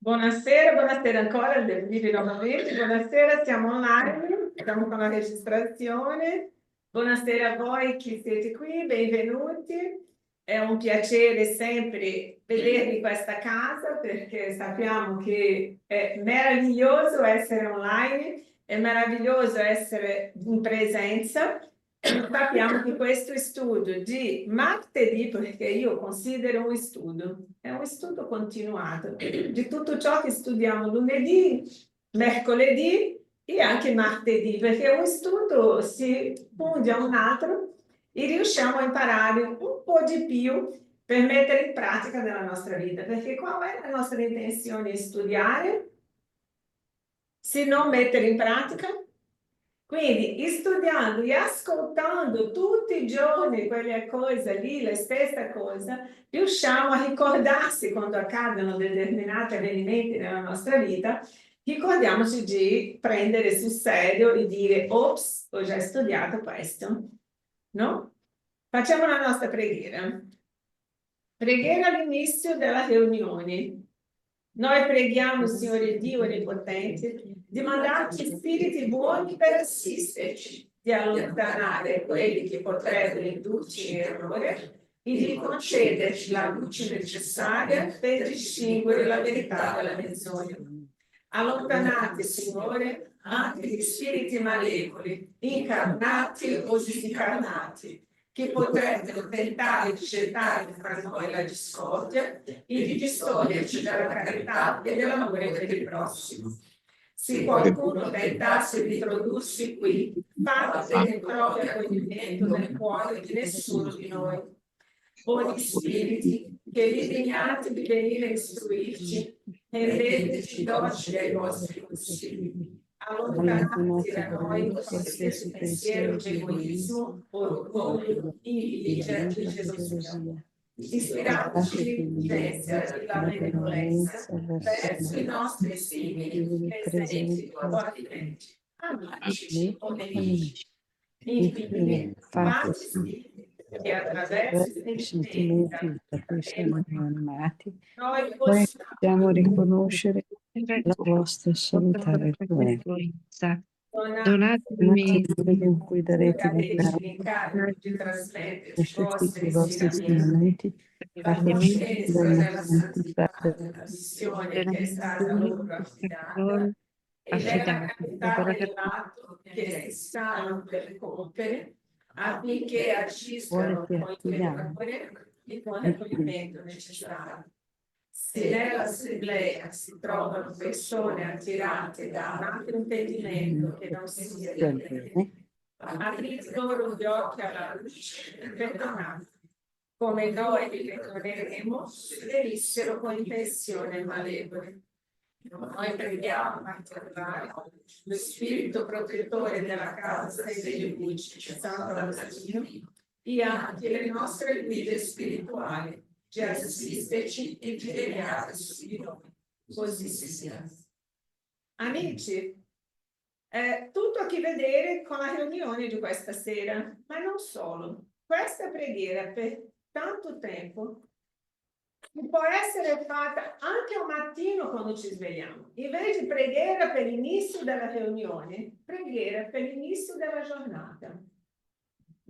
Buonasera, buonasera ancora, benvenuti nuovamente. Buonasera, siamo online, stiamo con la registrazione. Buonasera a voi che siete qui, benvenuti. È un piacere sempre vedervi in questa casa perché sappiamo che è meraviglioso essere online, è meraviglioso essere in presenza. Sappiamo che questo studio di martedì, perché io considero un studio, è un studio continuato di tutto ciò che studiamo lunedì, mercoledì e anche martedì, perché un studio si funge a un altro e riusciamo a imparare un po' di più per mettere in pratica nella nostra vita, perché qual è la nostra intenzione? Studiare, se non mettere in pratica. Quindi studiando e ascoltando tutti i giorni quelle cose lì, la stessa cosa, riusciamo a ricordarsi quando accadono determinati avvenimenti nella nostra vita, ricordiamoci di prendere sul serio e dire, ops, ho già studiato questo, no? Facciamo la nostra preghiera. Preghiera all'inizio della riunione. Noi preghiamo, Signore Dio Onnipotente, di mandarci spiriti buoni per assisterci, di allontanare quelli che potrebbero indurci in errore e di concederci la luce necessaria per distinguere la verità dalla menzogna. Allontanate, Signore, anche gli spiriti malevoli, incarnati o disincarnati, che potrebbero tentare di gettare fra noi la discordia e di distoglierci dalla carità e dell'amore per il prossimo. Se qualcuno tentasse di introdursi qui, fatto che ne trovi accoglimento nel cuore di nessuno di noi. Buoni spiriti, che vi degnate di venire a istruirci, rendeteci docili ai vostri consigli. Allontanate da noi qualsiasi pensiero di egoismo, orgoglio, invidia e gelosia. Ispirateci l'intelligenza e la benevolenza verso i nostri simili, presenti o avvidenti. Amateci come nemici. Infine, fate che attraverso i sentimenti da cui siamo animati, noi possiamo riconoscere la vostra salutare influenza. Donatemi in cui darete l'incarico di trasmettere i vostri insegnamenti, la conoscenza della santità della missione che è stata loro affidata e della capitale dell'atto che si stanno per compiere, affinché agiscano con il buon accoglimento necessario. Se nell'assemblea si trovano persone attirate da un altro impedimento che non sia di bene, aprite loro gli occhi alla luce e perdonate, come noi li perdoneremo se venissero con intenzione malevole. Noi preghiamo a trovare lo spirito protettore della casa e degli uffici, Santo Agostino, e anche le nostre guide spirituali, di assisterci e di vegliare su di noi. Così sia. Amici, tutto a che vedere con la riunione di questa sera, ma non solo. Questa preghiera per tanto tempo può essere fatta anche al mattino quando ci svegliamo. Invece di preghiera per l'inizio della riunione, preghiera per l'inizio della giornata.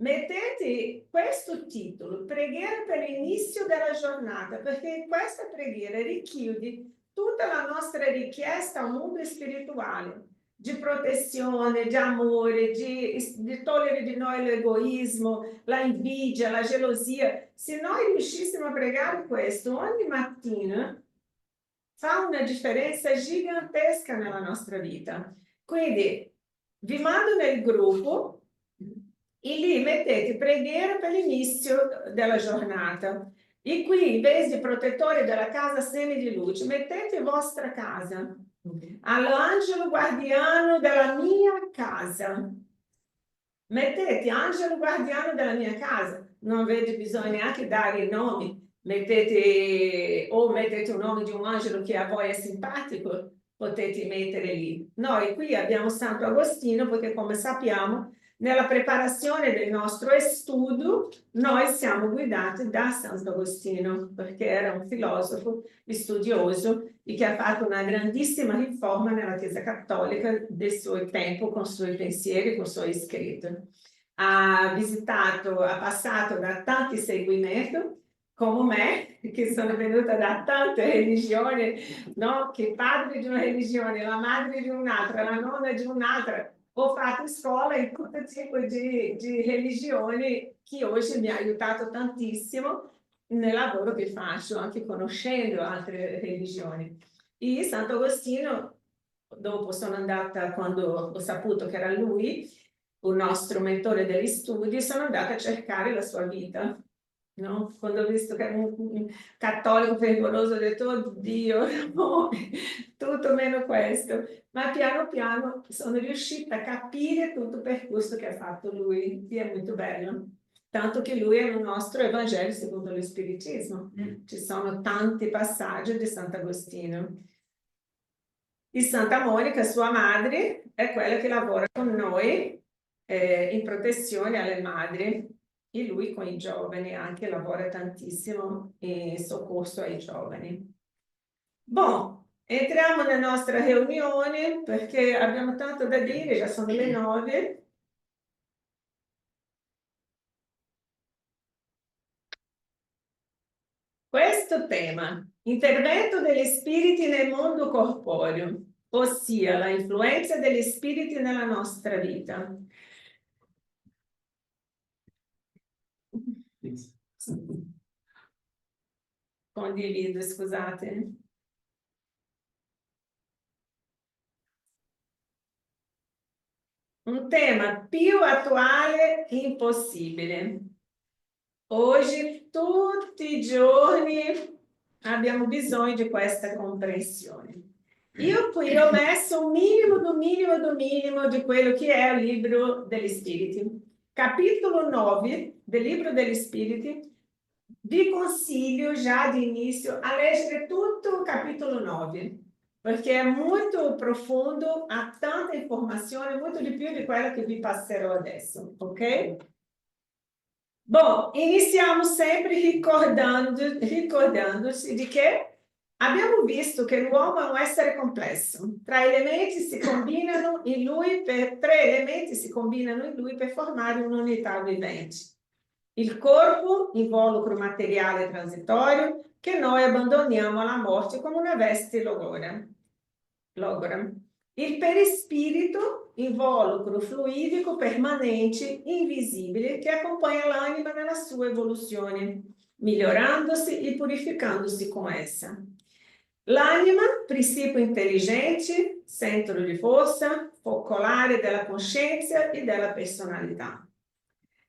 Mettete questo titolo, preghiera per l'inizio della giornata, perché questa preghiera richiude tutta la nostra richiesta al mondo spirituale, di protezione, di amore, di togliere di noi l'egoismo, la invidia, la gelosia. Se noi riuscissimo a pregare questo ogni mattina, fa una differenza gigantesca nella nostra vita. Quindi vi mando nel gruppo e lì mettete preghiera per l'inizio della giornata. E qui, invece di protettore della casa semi di luce, mettete vostra casa. All'angelo guardiano della mia casa. Mettete angelo guardiano della mia casa. Non avete bisogno neanche dare i nomi. Mettete un nome di un angelo che a voi è simpatico, potete mettere lì. Noi qui abbiamo Santo Agostino perché, come sappiamo, Nella preparazione del nostro studio, noi siamo guidati da Sant'Agostino, perché era un filosofo studioso e che ha fatto una grandissima riforma nella Chiesa Cattolica del suo tempo, con i suoi pensieri, con i suoi scritti. Ha passato da tanti seguimenti, come me, che sono venuta da tante religioni, no? Che padre di una religione, la madre di un'altra, la nonna di un'altra. Ho fatto scuola in tutto tipo di religioni che oggi mi ha aiutato tantissimo nel lavoro che faccio, anche conoscendo altre religioni. E Sant'Agostino, dopo sono andata, quando ho saputo che era lui, un nostro mentore degli studi, sono andata a cercare la sua vita. No? Quando ho visto che era un cattolico fervoroso, ho detto, oddio, no, tutto meno questo. Ma piano piano sono riuscita a capire tutto il percorso che ha fatto lui, che è molto bello. Tanto che lui è il nostro Evangelo secondo lo Spiritismo. Ci sono tanti passaggi di Sant'Agostino. E Santa Monica, sua madre, è quella che lavora con noi in protezione alle madri. E lui con i giovani anche lavora tantissimo in soccorso ai giovani. Boh, entriamo nella nostra riunione perché abbiamo tanto da dire, già sono le 9. Questo tema, intervento degli spiriti nel mondo corporeo, ossia la influenza degli spiriti nella nostra vita. Condivido, scusate. Un tema più attuale che impossibile. Oggi, tutti i giorni, abbiamo bisogno di questa comprensione. Io qui ho messo un minimo di quello che è il libro degli spiriti. Capitolo 9 del libro degli spiriti. Vi consiglio già di inizio a leggere tutto il capitolo 9, perché è molto profondo, ha tanta informazione, molto di più di quella che vi passerò adesso, ok? Bom, iniziamo sempre ricordandoci di che abbiamo visto che l'uomo è un essere complesso. Tre elementi si combinano in lui per formare un'unità vivente. Il corpo, involucro materiale transitorio, che noi abbandoniamo alla morte come una veste logora. Il perispirito, involucro fluidico permanente, invisibile, che accompagna l'anima nella sua evoluzione, migliorandosi e purificandosi con essa. L'anima, principio intelligente, centro di forza, focolare della coscienza e della personalità.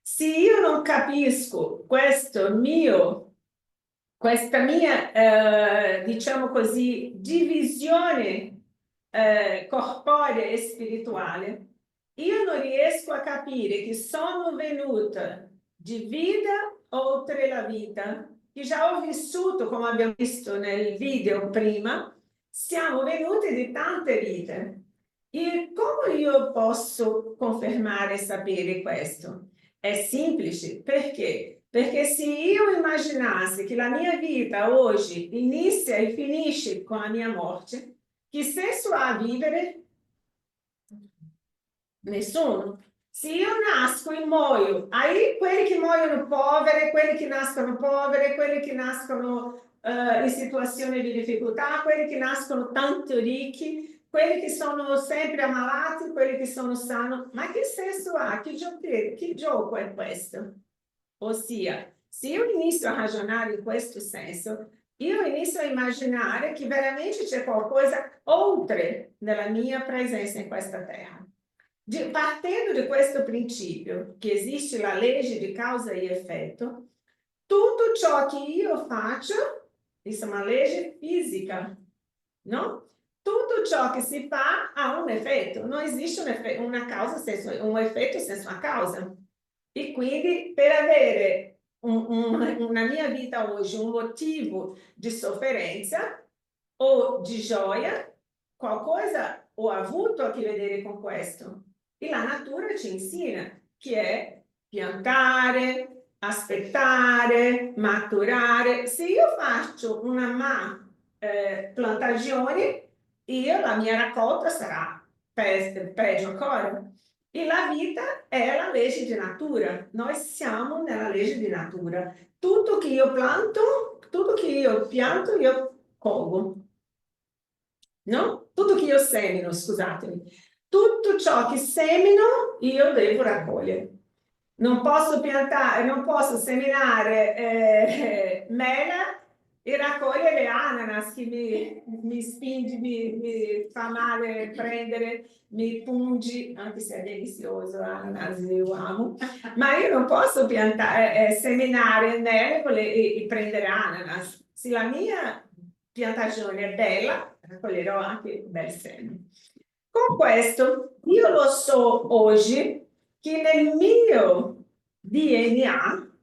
Se io non capisco questa mia, diciamo così, divisione corporea e spirituale, io non riesco a capire che sono venuta di vita oltre la vita, che già ho vissuto, come abbiamo visto nel video prima, siamo venuti di tante vite. E come io posso confermare e sapere questo? È semplice, perché? Perché se io immaginassi che la mia vita oggi inizia e finisce con la mia morte, che senso ha vivere? Nessuno. Se io nasco e muoio, hai quelli che muoiono poveri, quelli che nascono poveri, quelli che nascono in situazioni di difficoltà, quelli che nascono tanto ricchi, quelli che sono sempre ammalati, quelli che sono sani. Ma che senso ha? Che gioco è questo? Ossia, se io inizio a ragionare in questo senso, io inizio a immaginare che veramente c'è qualcosa oltre nella mia presenza in questa terra. Partendo di questo principio, che esiste la legge di causa e effetto, tutto ciò che io faccio, questa è una legge fisica, no? Tutto ciò che si fa ha un effetto, non esiste una causa senza un effetto senza una causa. E quindi per avere una mia vita oggi, un motivo di sofferenza o di gioia, qualcosa ho avuto a che vedere con questo. E la natura ci insegna che è piantare, aspettare, maturare. Se io faccio una plantagione, la mia raccolta sarà peggio ancora. E la vita è la legge di natura. Noi siamo nella legge di natura. Tutto che io pianto, io colgo. No? Tutto che io semino, scusatemi. Tutto ciò che semino, io devo raccogliere. Non posso piantare, non posso seminare mela e raccogliere ananas che mi spingi, mi fa male prendere, mi pungi, anche se è delizioso, ananas io amo, ma io non posso piantare, seminare mele e prendere ananas. Se la mia piantagione è bella, raccoglierò anche bel seme. Con questo, io lo so oggi che nel mio DNA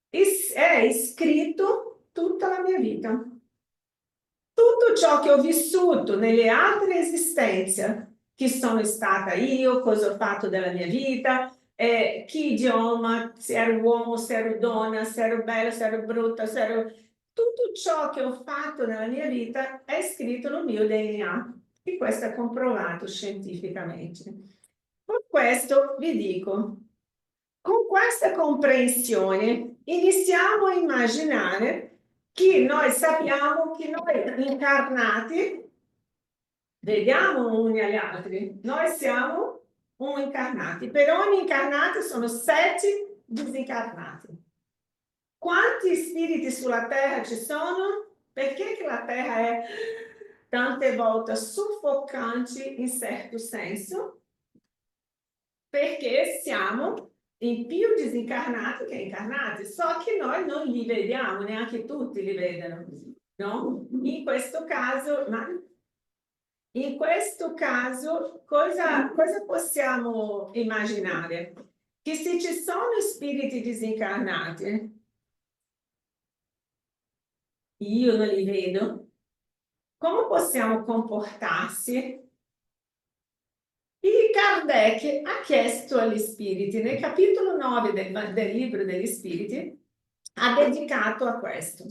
è iscritto tutta la mia vita. Tutto ciò che ho vissuto nelle altre esistenze, chi sono stata io, cosa ho fatto della mia vita, che idioma, se ero uomo, se ero donna, se ero bella, se ero brutta, se ero... Tutto ciò che ho fatto nella mia vita è scritto nel mio DNA e questo è comprovato scientificamente. Con questo vi dico, con questa comprensione iniziamo a immaginare che noi sappiamo che noi incarnati vediamo uni agli altri, noi siamo incarnati, per ogni incarnato sono 7 disincarnati. Quanti spiriti sulla terra ci sono? Perché che la terra è tante volte soffocante in certo senso? Perché siamo in più disincarnati che incarnati, so che noi non li vediamo, neanche tutti li vedono, no? In questo caso, cosa possiamo immaginare? Che se ci sono spiriti disincarnati, io non li vedo, come possiamo comportarsi? E Kardec ha chiesto agli spiriti, nel capitolo 9 del libro degli spiriti, ha dedicato a questo.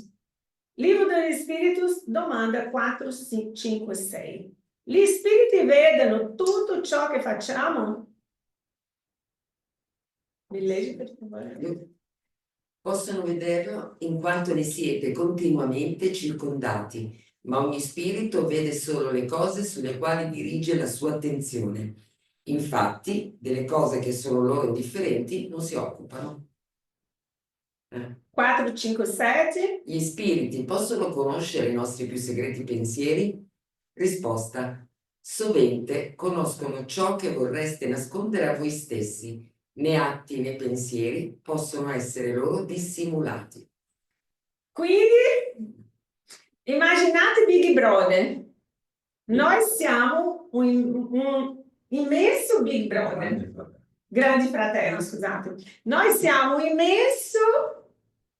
Libro degli Spiritus, domanda 4, 5, 6. Gli spiriti vedono tutto ciò che facciamo? Mi leggi per favore? Possono vederlo in quanto ne siete continuamente circondati, ma ogni spirito vede solo le cose sulle quali dirige la sua attenzione. Infatti, delle cose che sono loro indifferenti non si occupano. 4, 5, 7. Gli spiriti possono conoscere i nostri più segreti pensieri? Risposta: sovente conoscono ciò che vorreste nascondere a voi stessi. Né atti né pensieri possono essere loro dissimulati. Quindi, immaginate Big Brother. Noi siamo un immenso Big Brother. Grande Fratello, scusate. Noi siamo un immenso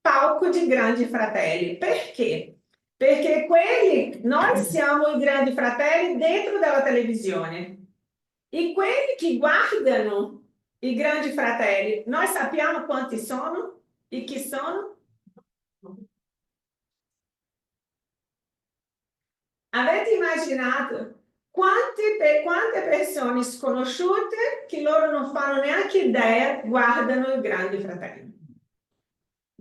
palco di Grandi Fratelli. Perché? Perché noi siamo i Grandi Fratelli dentro della televisione. E quelli che guardano i Grandi Fratelli, noi sappiamo quanti sono e chi sono? Avete immaginato quante persone sconosciute che loro non fanno neanche idea guardano i Grandi Fratelli?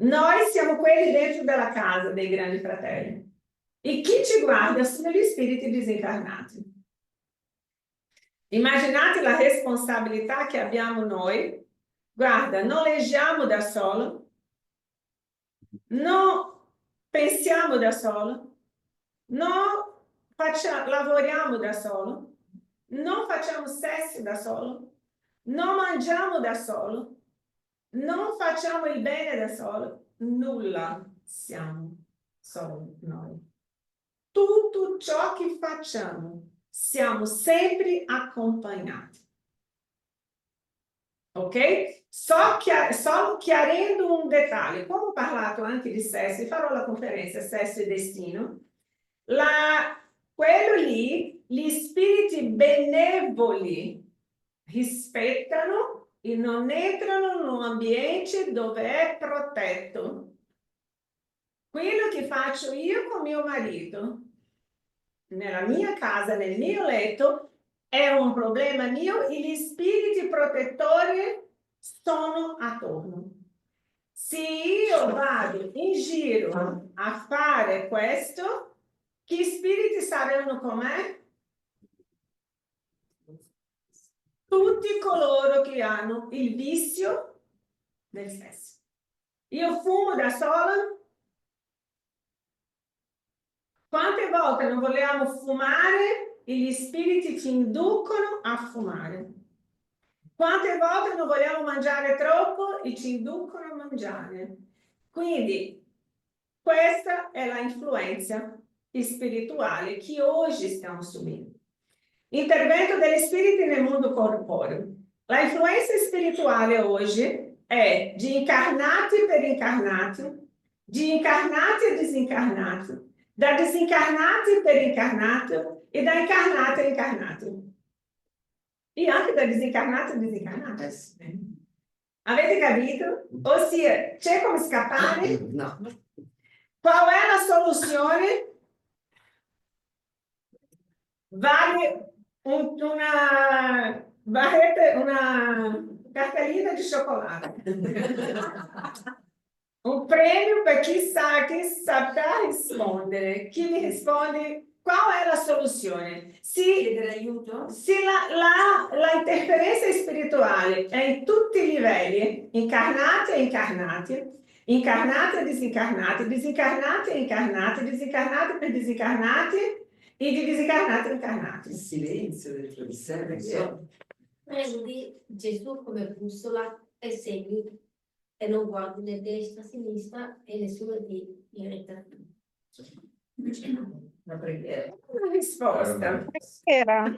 Noi siamo quelli dentro della casa dei Grandi Fratelli e chi ci guarda sono gli spiriti disincarnati. Immaginate la responsabilità che abbiamo noi. Guarda, non leggiamo da solo, non pensiamo da solo, non lavoriamo da solo, non facciamo sesso da solo, non mangiamo da solo, non facciamo il bene da solo, nulla siamo solo noi. Tutto ciò che facciamo siamo sempre accompagnati. Ok? Sto chiarendo un dettaglio. Come ho parlato anche di sesso, farò la conferenza Sesso e Destino. Quello lì, gli spiriti benevoli rispettano e non entrano in un ambiente dove è protetto. Quello che faccio io con mio marito, nella mia casa, nel mio letto, è un problema mio e gli spiriti protettori sono attorno. Se io vado in giro a fare questo, che spiriti saranno con me? Tutti coloro che hanno il vizio del sesso. Io fumo da sola. Quante volte non vogliamo fumare e gli spiriti ci inducono a fumare? Quante volte non vogliamo mangiare troppo e ci inducono a mangiare? Quindi questa è la influenza spirituale che oggi stiamo subendo. Intervento degli spiriti nel mondo corporeo. La influenza spirituale oggi è di incarnati per incarnati, di incarnati e disincarnati, da disincarnati per incarnato e da incarnati a incarnati. E anche da disincarnati a disincarnati. Avete capito? Ossia, c'è come scappare? No. Qual è la soluzione? Una cartellina di cioccolato. Un premio per chi saprà rispondere. Chi mi risponde qual è la soluzione? Chiedere aiuto? Se la interferenza spirituale è in tutti i livelli, incarnati e incarnati, incarnati e disincarnati, disincarnati e incarnati, disincarnati per disincarnati e di disincarnati e incarnati. Il silenzio del professore. Prendi Gesù come bussola e segui e non guardi né destra, sinistra e nessuno ti irrita. Una preghiera. Una risposta. Era.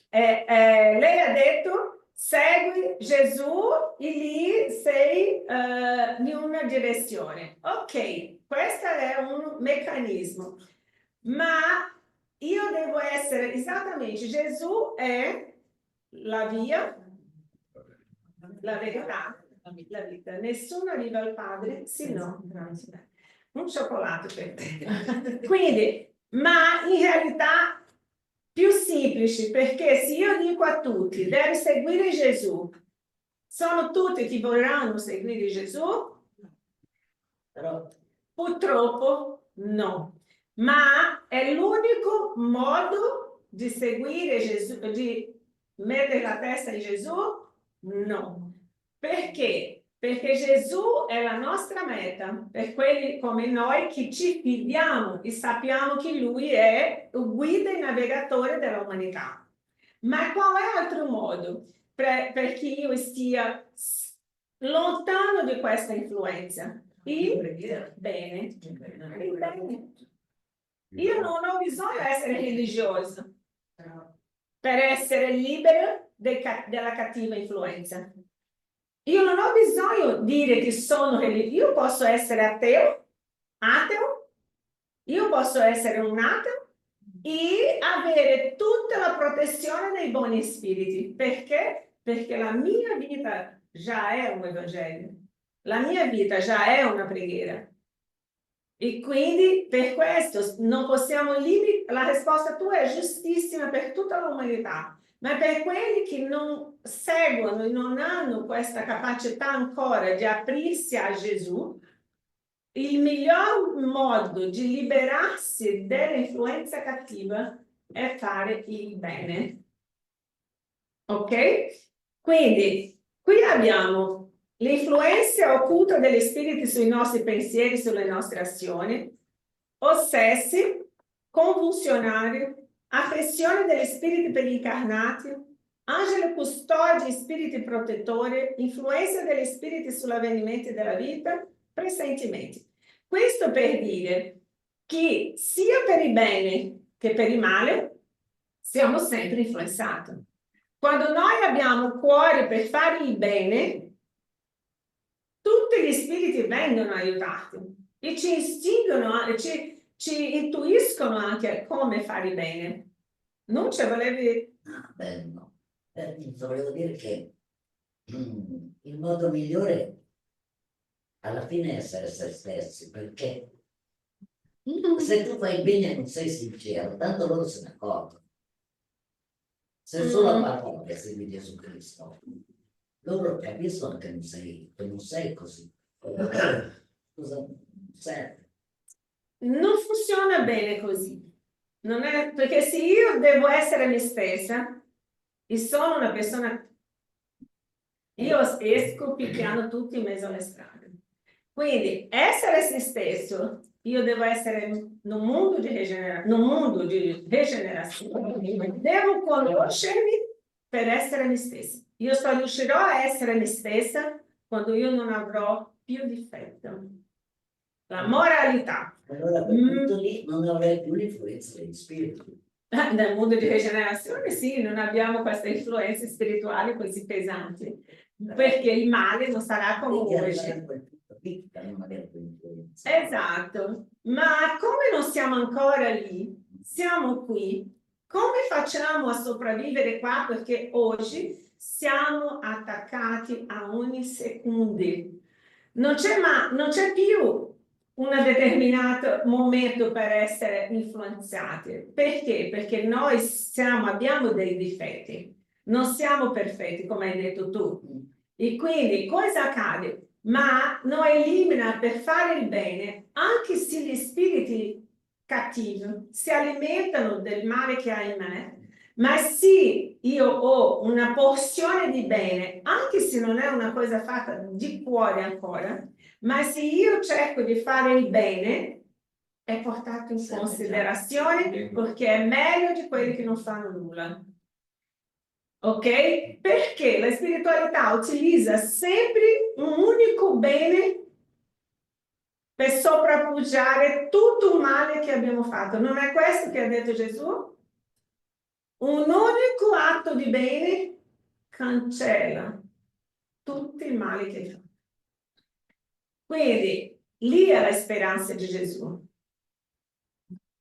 Lei ha detto segui Gesù e lì sei in una direzione. Ok, questo è un meccanismo, ma io devo essere esattamente, Gesù è la via, la verità, la vita. Nessuno arriva al Padre se no. Un cioccolato per te. Quindi, ma in realtà più semplice, perché se io dico a tutti devi seguire Gesù, sono tutti che vorranno seguire Gesù? Purtroppo no, ma è l'unico modo di seguire Gesù, di mettere la testa in Gesù? No. Perché? Perché Gesù è la nostra meta, per quelli come noi che ci fidiamo e sappiamo che Lui è il guida e navigatore dell'umanità. Ma qual è altro modo perché io stia lontano di questa influenza? Il bene. Il bene. Io non ho bisogno di essere religiosa per essere libera della cattiva influenza. Io non ho bisogno di dire che sono religioso, io posso essere ateo, io posso essere un ateo e avere tutta la protezione dei buoni spiriti. Perché? Perché la mia vita già è un evangelio, la mia vita già è una preghiera. E quindi per questo non possiamo limitare, la risposta tua è giustissima per tutta l'umanità. Ma per quelli che non seguono e non hanno questa capacità ancora di aprirsi a Gesù, il miglior modo di liberarsi dell'influenza cattiva è fare il bene. Ok? Quindi, qui abbiamo l'influenza occulta degli spiriti sui nostri pensieri, sulle nostre azioni, ossessi, convulsionari, affezione degli spiriti per gli incarnati, angelo custode e spiriti protettori, influenza degli spiriti sugli avvenimenti della vita, presentimenti. Questo per dire che sia per il bene che per il male siamo sempre influenzati. Quando noi abbiamo cuore per fare il bene, tutti gli spiriti vengono aiutati e ci istingono, ci intuiscono anche come fare bene. Non ci volevi... No, volevo dire che il modo migliore alla fine è essere se stessi, perché se tu fai bene e non sei sincero, tanto loro se ne accorgono. Se solo a parole segui Gesù Cristo, loro capiscono che non sei così. Cosa serve? Non funziona bene così. Non è, perché se io devo essere me stessa e sono una persona, io esco picchiando tutti in mezzo alle strade. Quindi essere se stesso, io devo essere in un mondo di regenerazione, devo conoscermi per essere me stessa. Io riuscirò a essere me stessa quando io non avrò più difetto. La moralità. Allora quel punto lì non avrei più l'influenza degli spiriti. Nel mondo di rigenerazione sì, non abbiamo queste influenze spirituali così pesanti, perché il male non sarà come Quindi oggi. arrivare a quel punto lì non avere più influenza. Esatto, ma come non siamo ancora lì, siamo qui, come facciamo a sopravvivere qua? Perché oggi siamo attaccati a ogni secondo. Non c'è più un determinato momento per essere influenzati. Perché? Perché noi abbiamo dei difetti, non siamo perfetti, come hai detto tu. E quindi cosa accade? Ma non elimina per fare il bene, anche se gli spiriti cattivi si alimentano del male che hai in me, ma se io ho una porzione di bene, anche se non è una cosa fatta di cuore ancora, ma se io cerco di fare il bene, è portato in considerazione perché è meglio di quelli che non fanno nulla. Ok? Perché la spiritualità utilizza sempre un unico bene per sopravvuggiare tutto il male che abbiamo fatto. Non è questo che ha detto Gesù? Un unico atto di bene cancella tutti i mali che hai fatto. Quindi lì è la speranza di Gesù.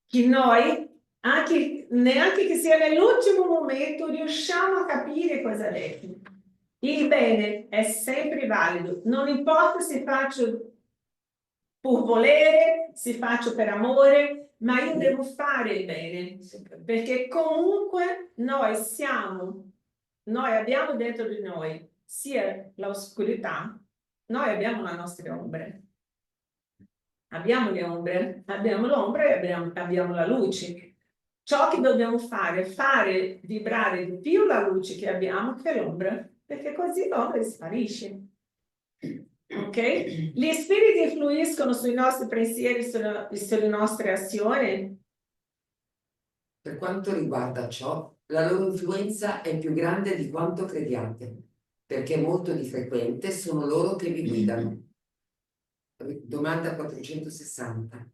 Che noi, neanche che sia nell'ultimo momento, riusciamo a capire cosa ha detto. Il bene è sempre valido, non importa se faccio per volere, se faccio per amore, ma io devo fare il bene, perché comunque noi abbiamo dentro di noi sia l'oscurità, noi abbiamo le nostre ombre. Abbiamo le ombre, abbiamo l'ombra e abbiamo la luce. Ciò che dobbiamo fare è fare vibrare di più la luce che abbiamo che l'ombra, perché così l'ombra sparisce. Ok? Gli spiriti influiscono sui nostri pensieri, sulle nostre azioni. Per quanto riguarda ciò, la loro influenza è più grande di quanto crediate, perché molto di frequente sono loro che vi guidano. Domanda 460.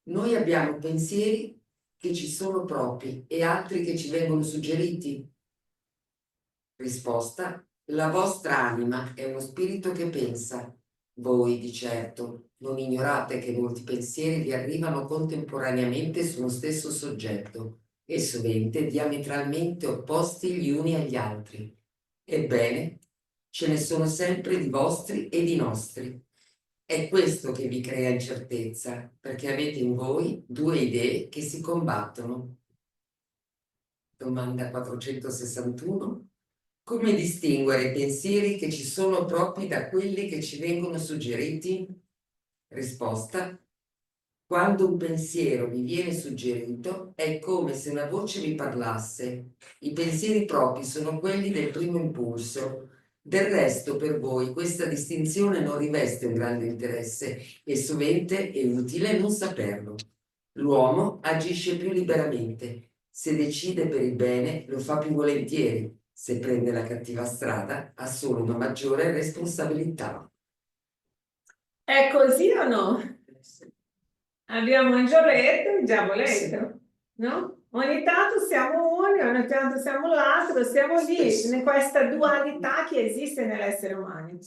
Noi abbiamo pensieri che ci sono propri e altri che ci vengono suggeriti? Risposta: la vostra anima è uno spirito che pensa. Voi, di certo, non ignorate che molti pensieri vi arrivano contemporaneamente sullo stesso soggetto e sovente diametralmente opposti gli uni agli altri. Ebbene, ce ne sono sempre di vostri e di nostri. È questo che vi crea incertezza, perché avete in voi due idee che si combattono. Domanda 461. Come distinguere i pensieri che ci sono propri da quelli che ci vengono suggeriti? Risposta: quando un pensiero vi viene suggerito è come se una voce vi parlasse. I pensieri propri sono quelli del primo impulso. Del resto, per voi questa distinzione non riveste un grande interesse e sovente è utile non saperlo. L'uomo agisce più liberamente. Se decide per il bene, lo fa più volentieri. Se prende la cattiva strada, ha solo una maggiore responsabilità. È così o no? Abbiamo il gioletto e il diavoletto, no? Ogni tanto siamo uno, ogni tanto siamo l'altro, siamo lì, in questa dualità che esiste nell'essere umano.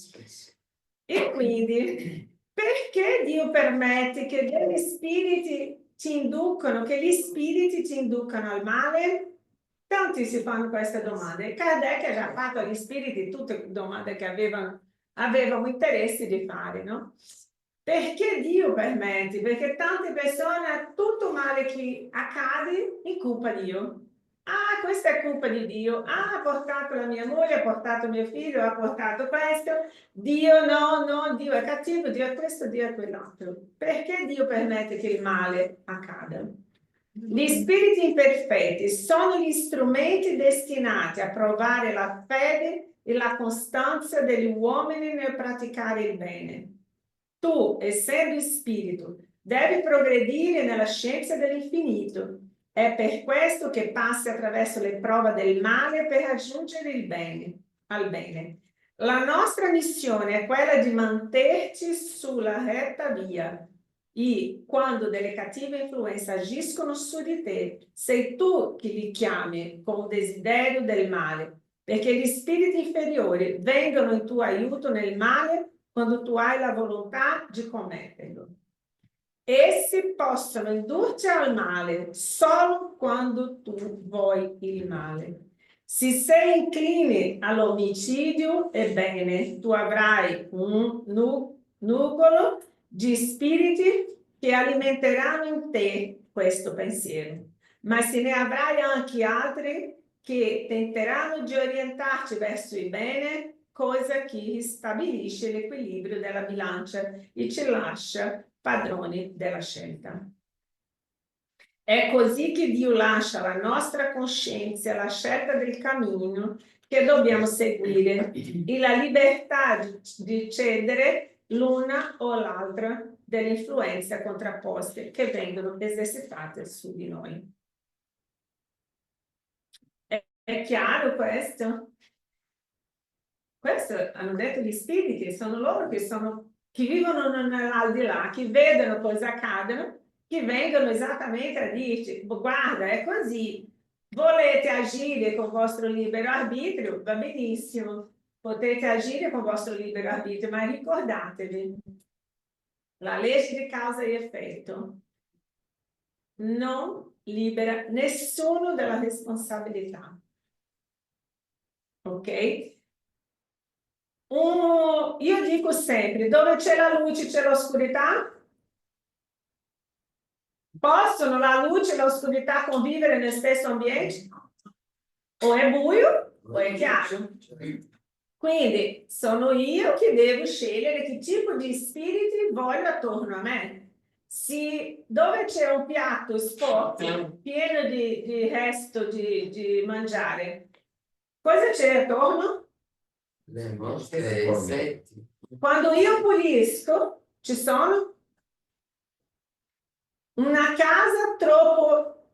E quindi, perché Dio permette che che gli spiriti ti inducano al male? Tanti si fanno queste domande. Kardec ha già fatto agli spiriti tutte domande che avevano interesse di fare, no? Perché Dio permette? Perché tante persone, tutto male che accade, è colpa di Dio. Ah, questa è colpa di Dio. Ah, ha portato la mia moglie, ha portato mio figlio, ha portato questo. Dio no, Dio è cattivo, Dio è questo, Dio è quell'altro. Perché Dio permette che il male accada? Gli spiriti imperfetti sono gli strumenti destinati a provare la fede e la costanza degli uomini nel praticare il bene. Tu, essendo spirito, devi progredire nella scienza dell'infinito. È per questo che passi attraverso le prove del male per raggiungere il bene, al bene. La nostra missione è quella di mantenerci sulla retta via. E quando delle cattive influenze agiscono su di te, sei tu che li chiami con desiderio del male, perché gli spiriti inferiori vengono in tuo aiuto nel male quando tu hai la volontà di commetterlo. Essi possono indurti al male solo quando tu vuoi il male. Se sei incline all'omicidio, ebbene, tu avrai un nugolo di spiriti che alimenteranno in te questo pensiero, ma se ne avrai anche altri che tenteranno di orientarti verso il bene, cosa che stabilisce l'equilibrio della bilancia e ci lascia padroni della scelta. È così che Dio lascia alla nostra coscienza la scelta del cammino che dobbiamo seguire e la libertà di cedere l'una o l'altra delle influenze contrapposte che vengono esercitate su di noi. È chiaro questo? Questo hanno detto gli spiriti, sono loro che vivono nell'aldilà, che vedono cosa accadono, che vengono esattamente a dirci, guarda, è così, volete agire con il vostro libero arbitrio, va benissimo, potete agire con il vostro libero arbitrio, ma ricordatevi, la legge di causa e effetto non libera nessuno dalla responsabilità. Ok? Io dico sempre, dove c'è la luce c'è l'oscurità? Possono la luce e l'oscurità convivere nel stesso ambiente? O è buio o è chiaro. Quindi sono io che devo scegliere che tipo di spiriti voglio attorno a me. Se dove c'è un piatto sporco pieno di resto di mangiare, cosa c'è attorno? Le mosche e insetti. Quando io pulisco, ci sono una casa troppo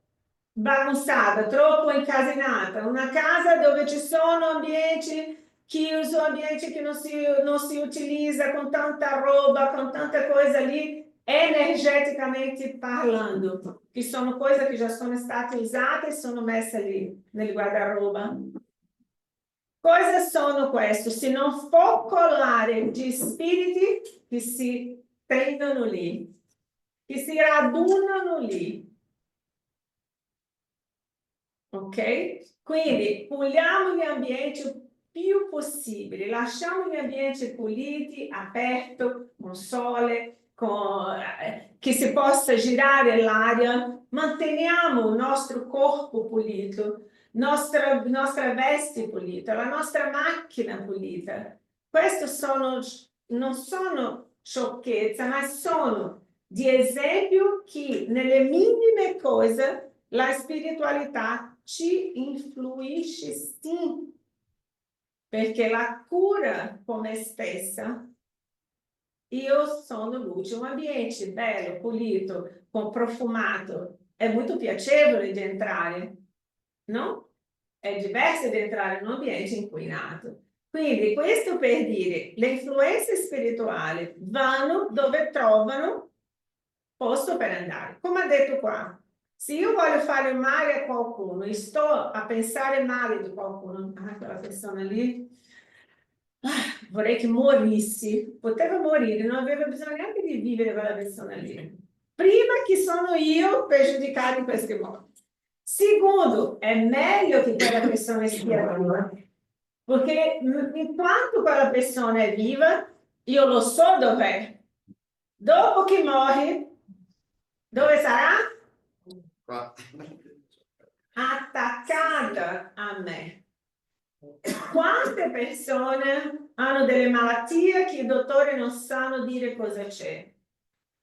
bagunzata, troppo incasinata, una casa dove ci sono ambienti chiusi, ambienti che non si utilizza, con tanta roba, con tanta cosa lì, energeticamente parlando, che sono cose che già sono state usate e sono messe lì nel guardaroba. Cosa sono questi? Se non focolare di spiriti che si tendono lì, che si radunano lì. Ok? Quindi puliamo gli ambienti più possibile, lasciamo gli ambienti puliti, aperti, con sole, che si possa girare l'aria, manteniamo il nostro corpo pulito, nostra veste pulita, la nostra macchina pulita. Queste non sono sciocchezze, ma sono di esempio che nelle minime cose la spiritualità ci influisce sì, perché la cura con me stessa, io sono luce, un ambiente bello, pulito, profumato, è molto piacevole di entrare, no? È diverso di entrare in un ambiente inquinato. Quindi questo per dire, le influenze spirituali vanno dove trovano posto per andare. Come ha detto qua, se io voglio fare male a qualcuno e sto a pensare male di qualcuno, quella persona lì, vorrei che morissi, poteva morire, non aveva bisogno neanche di vivere quella persona lì. Prima che sono io pregiudicata in questi modi. Secondo, è meglio che quella persona stia viva, perché enquanto quella persona è viva, io lo so dov'è. Dopo che muore, dove sarà? Qua. Attaccata a me. Quante persone hanno delle malattie che i dottori non sanno dire cosa c'è?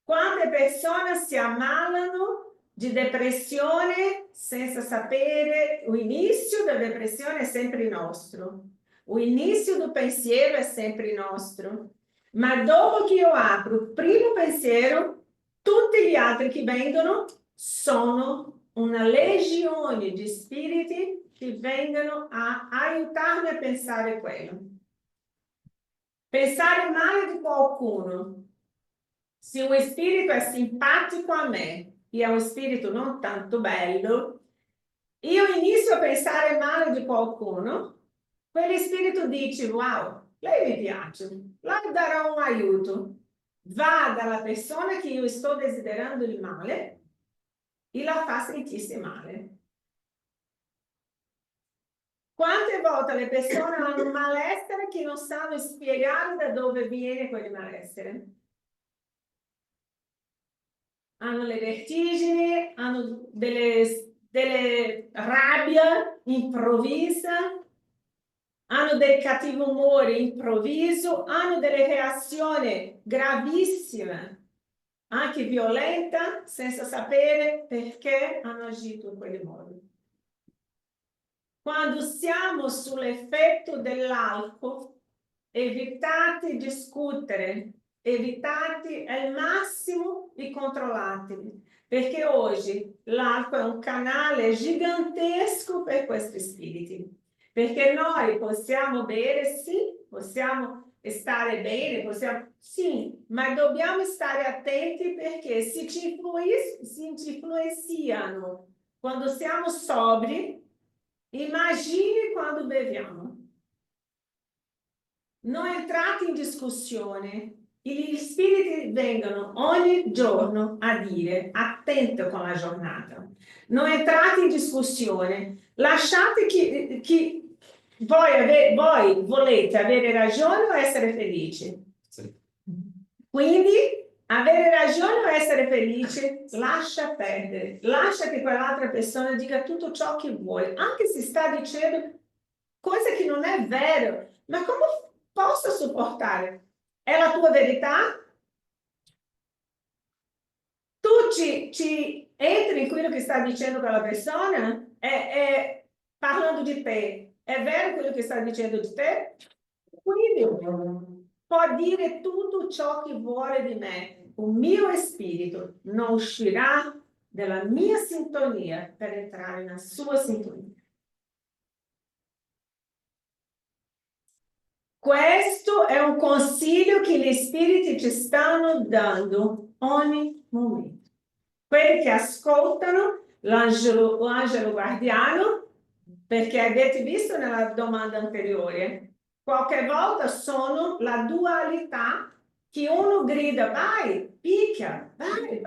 Quante persone si ammalano di depressione senza sapere? L'inizio della depressione è sempre nostro, l'inizio del pensiero è sempre nostro, ma dopo che io apro il primo pensiero, tutti gli altri che vengono sono una legione di spiriti che vengono a aiutarmi a pensare quello. Pensare male di qualcuno. Se un spirito è simpatico a me e è un spirito non tanto bello, io inizio a pensare male di qualcuno, quello spirito dice, wow, lei mi piace, le darò un aiuto. Va dalla persona che io sto desiderando il male e la fa sentirsi male. Quante volte le persone hanno un malessere che non sanno spiegare da dove viene quel malessere? Hanno le vertigini, hanno delle rabbia improvvisa, hanno del cattivo umore improvviso, hanno delle reazioni gravissime, anche violenta, senza sapere perché hanno agito in quel modo. Quando siamo sull'effetto dell'alcol, evitate di discutere, evitate al massimo di controllarli, perché oggi l'alcol è un canale gigantesco per questi spiriti, perché noi possiamo bere, sì, possiamo stare bene, possiamo, sì, ma dobbiamo stare attenti perché si influenzano quando siamo sobri. Immagini quando beviamo. Non entrate in discussione. Gli spiriti vengono ogni giorno a dire attento con la giornata. Non entrate in discussione. Lasciate chi voi volete avere ragione o essere felici. Sì. Quindi avere ragione o essere felice, lascia perdere, lascia che quell'altra persona dica tutto ciò che vuoi, anche se sta dicendo cose che non è vero, ma come posso sopportare? È la tua verità? Tu ci entri in quello che sta dicendo quella persona? È parlando di te, è vero quello che sta dicendo di te? Quindi può dire tutto ciò che vuole di me, il mio spirito non uscirà dalla mia sintonia per entrare nella sua sintonia. Questo è un consiglio che gli spiriti ci stanno dando ogni momento. Quelli che ascoltano l'angelo guardiano, perché avete visto nella domanda anteriore, qualche volta sono la dualità che uno grida vai, picchia, vai,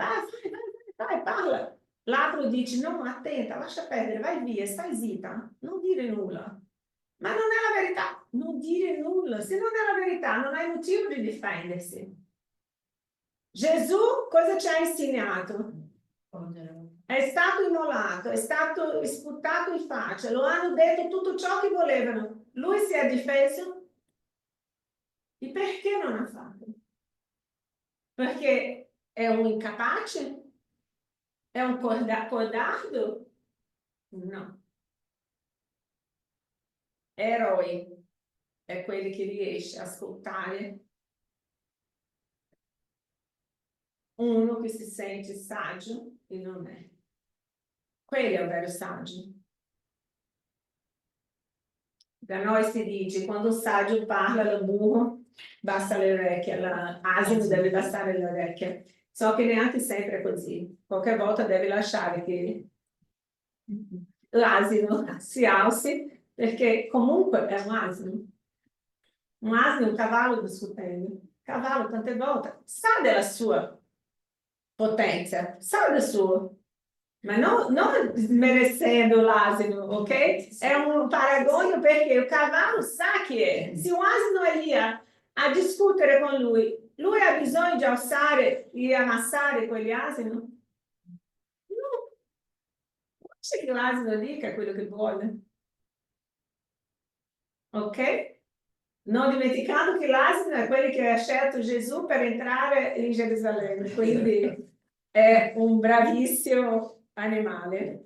parla. L'altro dice no, attenta, lascia perdere, vai via, stai zitta, non dire nulla. Ma non è la verità, non dire nulla. Se non è la verità, non hai motivo di difendersi. Gesù cosa ci ha insegnato? È stato immolato, è stato sputato in faccia, lo hanno detto tutto ciò che volevano. Lui si è difeso. E perché non ha fatto? Perché è un incapace? È un codardo? No. Eroi è quelli che riesce a ascoltare uno che si sente saggio e non è. Quello è un vero saggio. Da noi si dice, quando il saggio parla, il burro basta le orecchie, l'asino deve bastare le orecchie. So che neanche sempre è così. Qualche volta deve lasciare che l'asino si alzi, perché comunque è un asino. Un asino, un cavallo discutendo. Il cavallo tante volte sa della sua potenza, sa del suo. ma non smerecendo l'asino, ok? È un paragone perché il cavallo sa chi è. Se un asino è lì a discutere con lui ha bisogno di alzare e ammassare quegli asini? No. Lascia che l'asino dica quello che vuole. Ok? Non dimenticando che l'asino è quello che ha scelto Gesù per entrare in Gerusalemme, quindi è un bravissimo animale.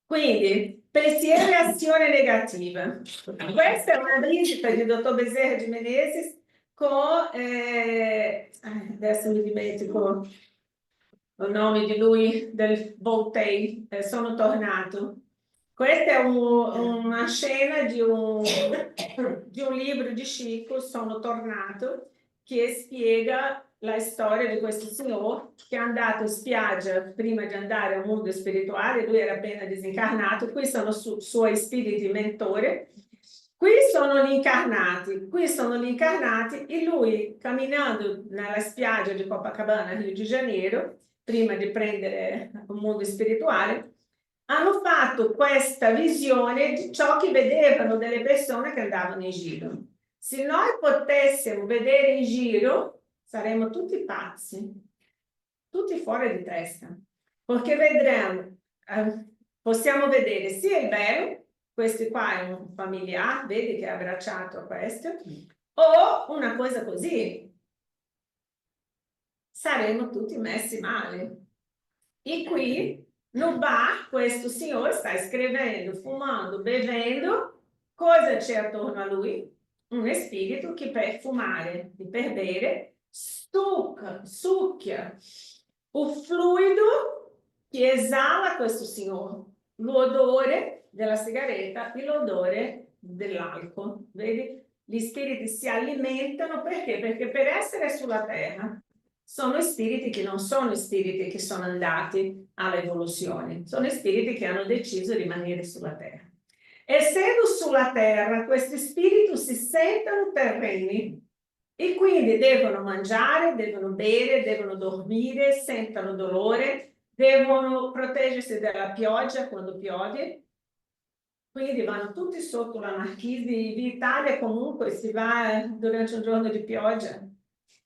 Quindi, pensiero e azione negativa. Questa è una visita di dottor Bezerra di Menezes con, adesso mi dimentico il nome di lui, del Voltaire, sono tornato. Questa è una scena di un libro di Chico, Sono tornato, che spiega la storia di questo signore che è andato in spiaggia prima di andare al mondo spirituale, lui era appena disincarnato, qui sono suoi spiriti mentori, qui sono gli incarnati, e lui camminando nella spiaggia di Copacabana, Rio de Janeiro, prima di prendere il mondo spirituale, hanno fatto questa visione di ciò che vedevano delle persone che andavano in giro. Se noi potessimo vedere in giro, saremmo tutti pazzi, tutti fuori di testa, perché vedremo, possiamo vedere sia il bello, questo qua è un familiare, vedi che è abbracciato a questo, o una cosa così, saremmo tutti messi male. E qui no bar, questo signore sta scrivendo, fumando, bevendo, cosa c'è attorno a lui? Un spirito che per fumare e per bere succhia il fluido che esala questo signore, l'odore della sigaretta e l'odore dell'alcol. Vedi? Gli spiriti si alimentano perché? Perché per essere sulla terra sono spiriti che non sono spiriti che sono andati all'evoluzione, sono spiriti che hanno deciso di rimanere sulla terra. Essendo sulla terra, questi spiriti si sentono terreni e quindi devono mangiare, devono bere, devono dormire, sentono dolore, devono proteggersi dalla pioggia quando piove, quindi vanno tutti sotto la marchise di Italia, comunque si va durante un giorno di pioggia,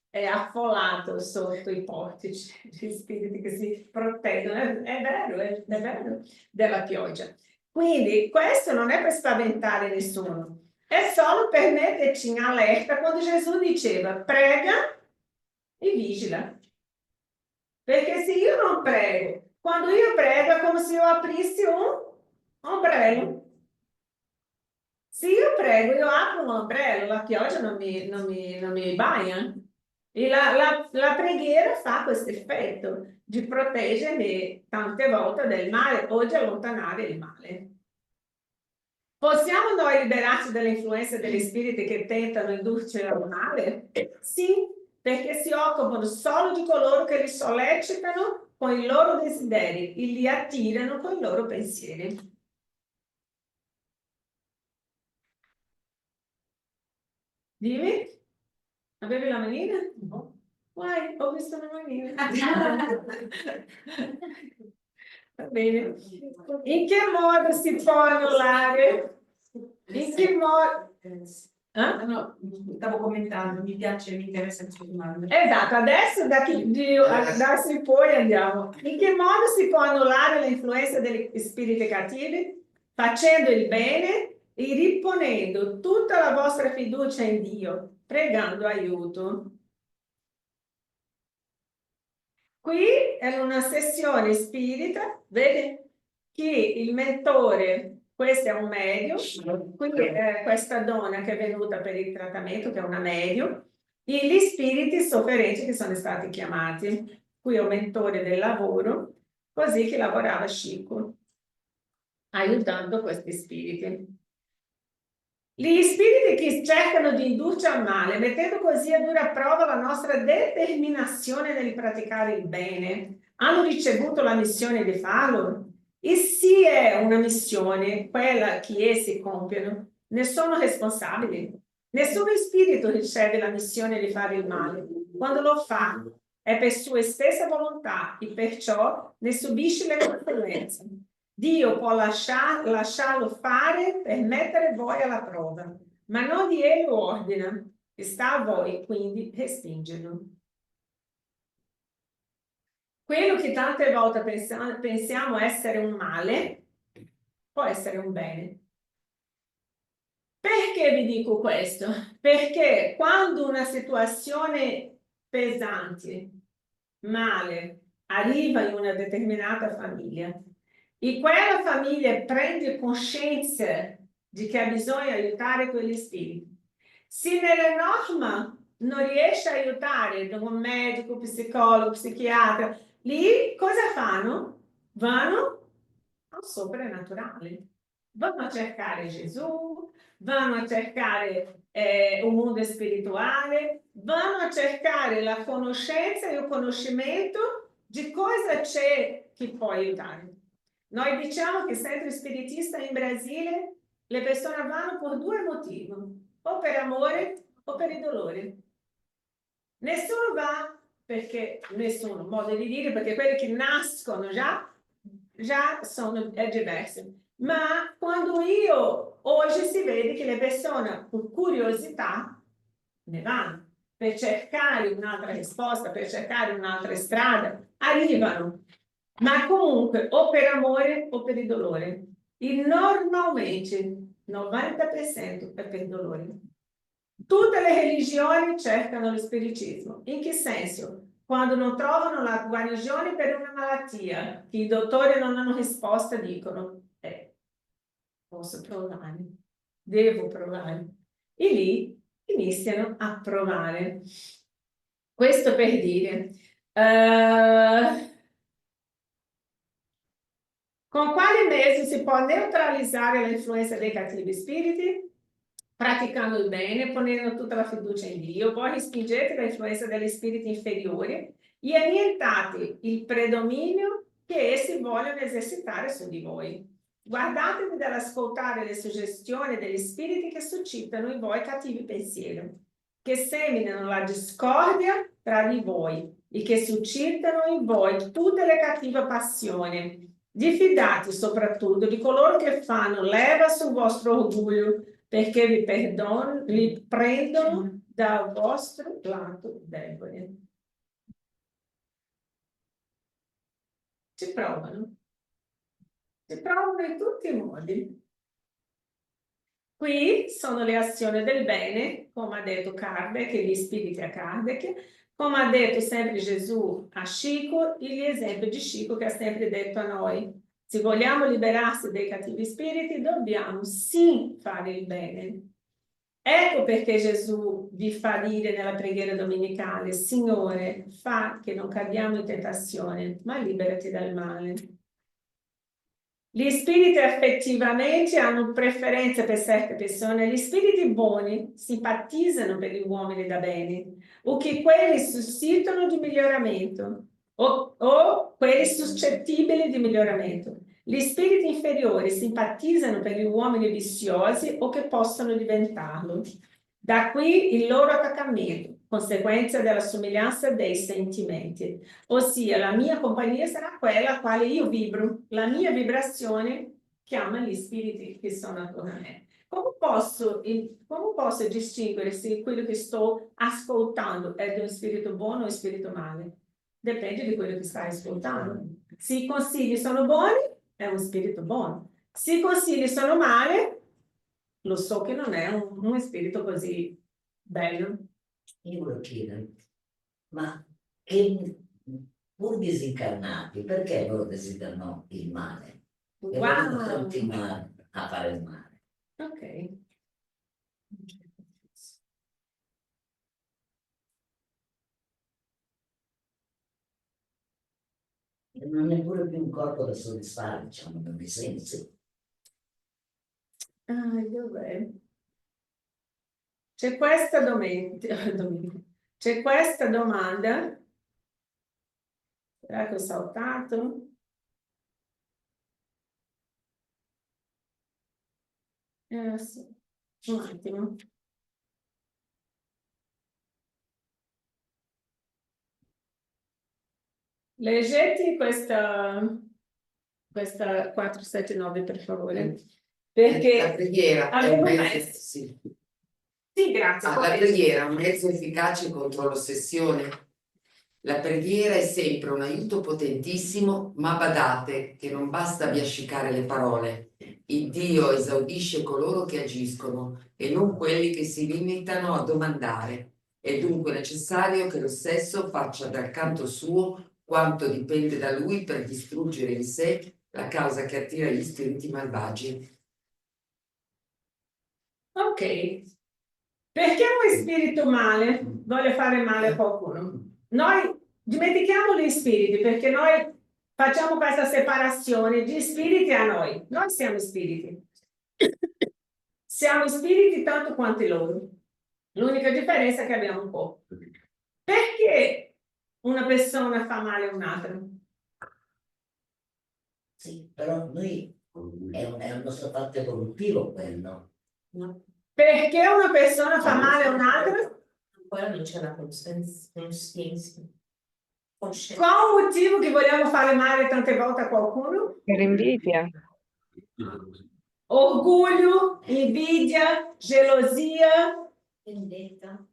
è affollato sotto i portici, gli spiriti che si proteggono, è vero, della pioggia. Quindi questo non è per spaventare nessuno, è solo per metterci in allerta quando Gesù diceva prega e vigila. Perché se io non prego, quando io prego è come se io aprissi un ombrello. Se io prego, io apro un ombrello, la pioggia non mi bagna. E la preghiera fa questo effetto di proteggermi tante volte del male o di allontanare il male. Possiamo noi liberarci dall'influenza degli spiriti che tentano di indurci al male? Sì, perché si occupano solo di coloro che li sollecitano con i loro desideri e li attirano con i loro pensieri. Dimmi? Avevi la manina? No. Guai, ho visto una manina. Va bene. In che modo si può annullare? In che modo? No, stavo commentando, mi piace, mi interessa questa domanda. Esatto, adesso da in poi andiamo. In che modo si può annullare l'influenza degli spiriti cattivi? Facendo il bene e riponendo tutta la vostra fiducia in Dio, pregando aiuto. Qui è una sessione spirita, vede che il mentore, questo è un medium, quindi questa donna che è venuta per il trattamento, che è una medium, e gli spiriti sofferenti che sono stati chiamati. Qui è un mentore del lavoro, così che lavorava Chico, aiutando questi spiriti. Gli spiriti che cercano di indurci al male, mettendo così a dura prova la nostra determinazione nel praticare il bene, hanno ricevuto la missione di farlo? E se è una missione, quella che essi compiono, ne sono responsabili. Nessuno spirito riceve la missione di fare il male. Quando lo fa, è per sua stessa volontà e perciò ne subisce le conseguenze. Dio può lasciarlo fare per mettere voi alla prova, ma non di egli ordina. Sta a voi quindi respingerlo. Quello che tante volte pensiamo essere un male può essere un bene. Perché vi dico questo? Perché quando una situazione pesante, male, arriva in una determinata famiglia e quella famiglia prende coscienza di che ha bisogno di aiutare quegli spiriti, se nella norma non riesce a aiutare un medico, psicologo, psichiatra, lì cosa fanno? Vanno al soprannaturale, vanno a cercare Gesù, vanno a cercare un mondo spirituale, vanno a cercare la conoscenza e il conoscimento di cosa c'è che può aiutare. Noi diciamo che il centro spiritista in Brasile le persone vanno per due motivi, o per amore o per il dolore. Nessuno va perché, nessuno, modo di dire, perché quelli che nascono già è diverso. Ma quando oggi si vede che le persone per curiosità ne vanno, per cercare un'altra risposta, per cercare un'altra strada, arrivano, ma comunque o per amore o per il dolore. E normalmente il 90% è per il dolore. Tutte le religioni cercano lo spiritismo. In che senso? Quando non trovano la guarigione per una malattia, che i dottori non hanno risposta, dicono, posso provare, devo provare. E lì iniziano a provare. Questo per dire, con quali mezzi si può neutralizzare l'influenza dei cattivi spiriti? Praticando il bene, ponendo tutta la fiducia in Dio, voi respingete l'influenza degli spiriti inferiori e annientate il predominio che essi vogliono esercitare su di voi. Guardatevi dall'ascoltare le suggestioni degli spiriti che suscitano in voi cattivi pensieri, che seminano la discordia tra di voi e che suscitano in voi tutte le cattive passioni. Diffidate soprattutto di coloro che fanno leva sul vostro orgoglio, perché vi prendono dal vostro lato debole. Ci provano in tutti i modi. Qui sono le azioni del bene, come ha detto Kardec, e gli spiriti a Kardec, come ha detto sempre Gesù a Chico, e gli esempi di Chico che ha sempre detto a noi. Se vogliamo liberarsi dai cattivi spiriti, dobbiamo sì fare il bene. Ecco perché Gesù vi fa dire nella preghiera domenicale, Signore, fa che non cadiamo in tentazione, ma liberati dal male. Gli spiriti effettivamente hanno preferenza per certe persone, gli spiriti buoni simpatizzano per gli uomini da bene, o che quelli suscitano di miglioramento, o quelli suscettibili di miglioramento. Gli spiriti inferiori simpatizzano per gli uomini viziosi o che possono diventarlo. Da qui il loro attaccamento, conseguenza della somiglianza dei sentimenti. Ossia, la mia compagnia sarà quella a quale io vibro, la mia vibrazione chiama gli spiriti che sono attorno a me. Come posso distinguere se quello che sto ascoltando è di un spirito buono o un spirito male? Dipende di quello che stai ascoltando. Se i consigli sono buoni, è un spirito buono. Se i consigli sono male, lo so che non è uno spirito così bello. Io volevo chiedere, ma che pur disincarnati, perché loro desiderano il male? E vogliono Wow! continuare a fare il male. Ok. E non è neppure più un corpo da soddisfare, diciamo, per i sensi. Dov'è? C'è questa C'è questa domanda. Sarà che ho saltato? Sì. Un attimo. Leggete questa 479 per favore, perché La preghiera è un avevo mezzo, messo. sì. Sì, grazie. La poi- preghiera è un mezzo efficace contro l'ossessione. La preghiera è sempre un aiuto potentissimo, ma badate che non basta biascicare le parole. Il Dio esaudisce coloro che agiscono e non quelli che si limitano a domandare. È dunque necessario che lo stesso faccia dal canto suo quanto dipende da lui per distruggere in sé la causa che attira gli spiriti malvagi. Ok. Perché uno spirito male vuole fare male a qualcuno? Noi dimentichiamo gli spiriti perché noi facciamo questa separazione di spiriti a noi. Noi siamo spiriti. Siamo spiriti tanto quanto loro. L'unica differenza è che abbiamo un po'. Perché una persona fa male a un'altra? Sì, però noi è un nostro fatto evolutivo quello. No. Perché una persona fa male a un'altra? Ancora non c'è la coscienza. Qual un motivo che vogliamo fare male tante volte a qualcuno? Per invidia. Orgoglio, invidia, gelosia, vendetta.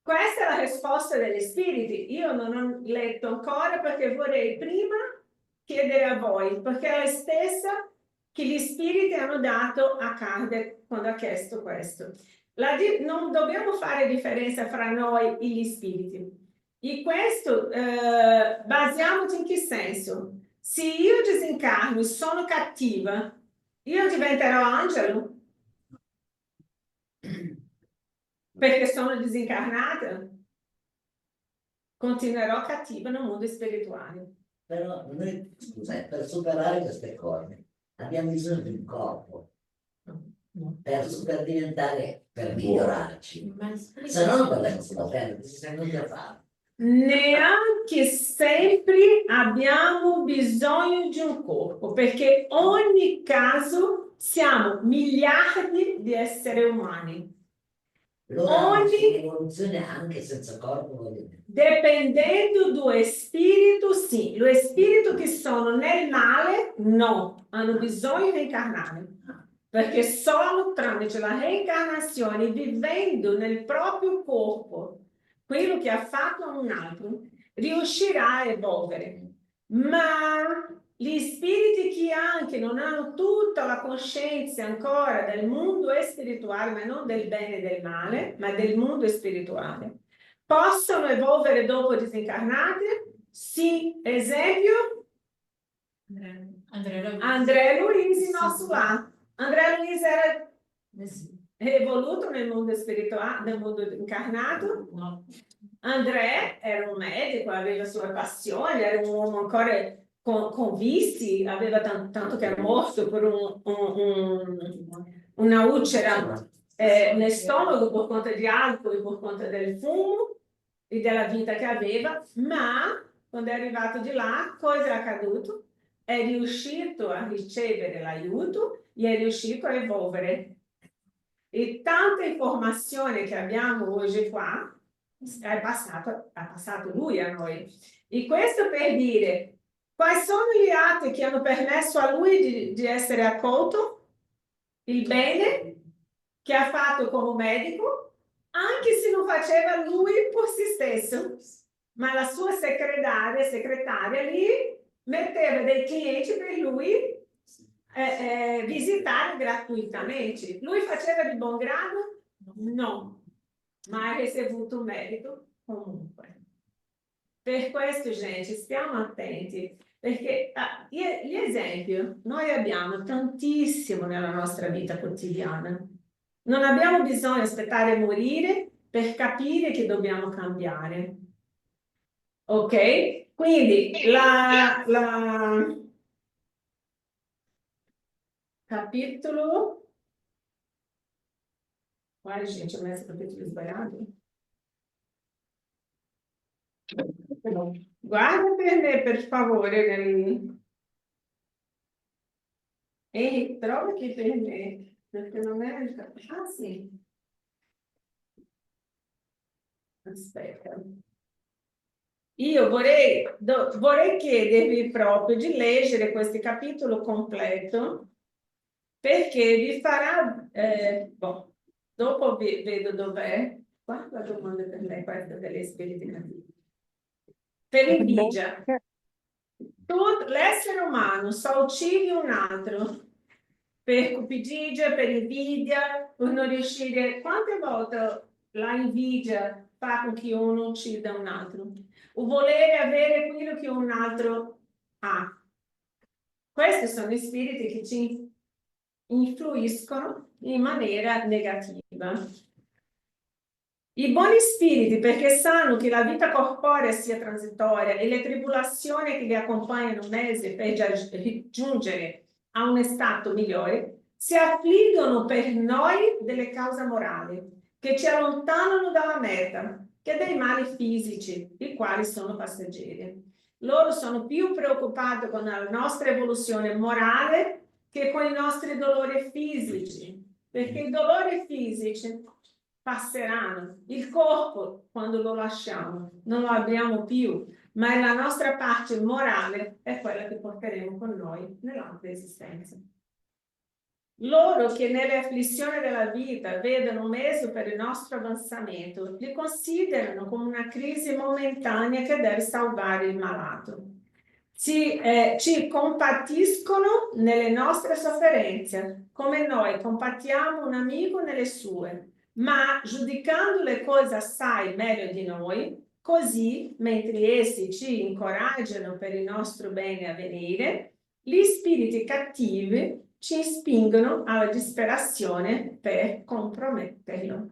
Questa è la risposta degli spiriti. Io non ho letto ancora perché vorrei prima chiedere a voi, perché è la stessa che gli spiriti hanno dato a Kardec quando ha chiesto questo. Non dobbiamo fare differenza fra noi e gli spiriti. E questo basiamoci in che senso? Se io disincarno e sono cattiva, io diventerò angelo? Perché sono disincarnata? Continuerò cattiva nel mondo spirituale. Però noi, scusa, per superare queste cose abbiamo bisogno di un corpo per diventare, per migliorarci. Se no non parliamo sulla terra, che si sta venuti a fare. Neanche sempre abbiamo bisogno di un corpo, perché ogni caso siamo miliardi di esseri umani. Allora un'evoluzione anche senza corpo, voglio dire. Dependendo do spirito, sì. Lo spirito che sono nel male, no, hanno bisogno di reincarnare. Perché solo tramite la reincarnazione, vivendo nel proprio corpo quello che ha fatto a un altro, riuscirà a evolvere. Ma gli spiriti che anche non hanno tutta la coscienza ancora del mondo spirituale, ma non del bene e del male, ma del mondo spirituale, possono evolvere dopo disincarnati? Sì, esempio? Andrea Luisi, nosso lar. Andrea Luisi era evoluto nel mondo spirituale, nel mondo incarnato? No. Andrea era un medico, aveva sue passioni, era un uomo ancora con vizi, aveva tanto che era morto per una ulcera nel stomaco per conta di alcol, per conta del fumo e della vita che aveva, ma quando è arrivato di là, cosa è accaduto? È riuscito a ricevere l'aiuto e è riuscito a evolvere. E tanta informazione che abbiamo oggi qua ha passato lui a noi. E questo per dire quali sono gli atti che hanno permesso a lui di essere accolto, il bene che ha fatto come medico, anche se non faceva lui per se stesso, ma la sua segretaria lì metteva dei clienti per lui visitare gratuitamente. Lui faceva di buon grado? No, ma ha ricevuto un merito comunque. Per questo, gente, stiamo attenti, perché gli esempi noi abbiamo tantissimo nella nostra vita quotidiana. Non abbiamo bisogno di aspettare morire per capire che dobbiamo cambiare. Ok? Quindi capitolo. Guarda, gente, ho messo il capitolo sbagliato. Guarda per me, per favore. E trova aqui per me, perché non è il capitolo. Ah, sì. Aspetta. io vorrei chiedervi proprio di leggere questo capitolo completo, perché vi farà, dopo vedo dov'è, qua la domanda per lei, questa delle spiriti cattivi. Per invidia. L'essere umano sa uccide un altro per cupidigia, per invidia, per non riuscire. Quante volte la invidia fa con che uno uccida un altro? O volere avere quello che un altro ha. Questi sono gli spiriti che ci influiscono in maniera negativa. I buoni spiriti, perché sanno che la vita corporea sia transitoria e le tribolazioni che li accompagnano mesi per giungere a un stato migliore, si affliggono per noi delle cause morali che ci allontanano dalla meta, che dei mali fisici, i quali sono passeggeri. Loro sono più preoccupati con la nostra evoluzione morale che con i nostri dolori fisici, perché i dolori fisici passeranno. Il corpo, quando lo lasciamo, non lo abbiamo più, ma la nostra parte morale è quella che porteremo con noi nell'altra esistenza. Loro che nelle afflizioni della vita vedono un mezzo per il nostro avanzamento, li considerano come una crisi momentanea che deve salvare il malato. Ci compatiscono nelle nostre sofferenze, come noi compatiamo un amico nelle sue, ma giudicando le cose assai meglio di noi, così, mentre essi ci incoraggiano per il nostro bene a venire, gli spiriti cattivi ci spingono alla disperazione per comprometterlo.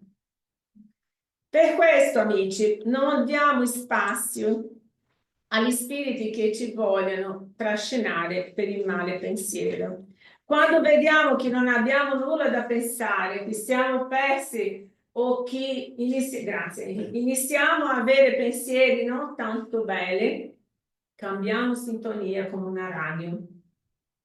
Per questo, amici, non diamo spazio agli spiriti che ci vogliono trascinare per il male pensiero. Quando vediamo che non abbiamo nulla da pensare, che siamo persi o che iniziamo a avere pensieri non tanto belli, cambiamo sintonia come una radio.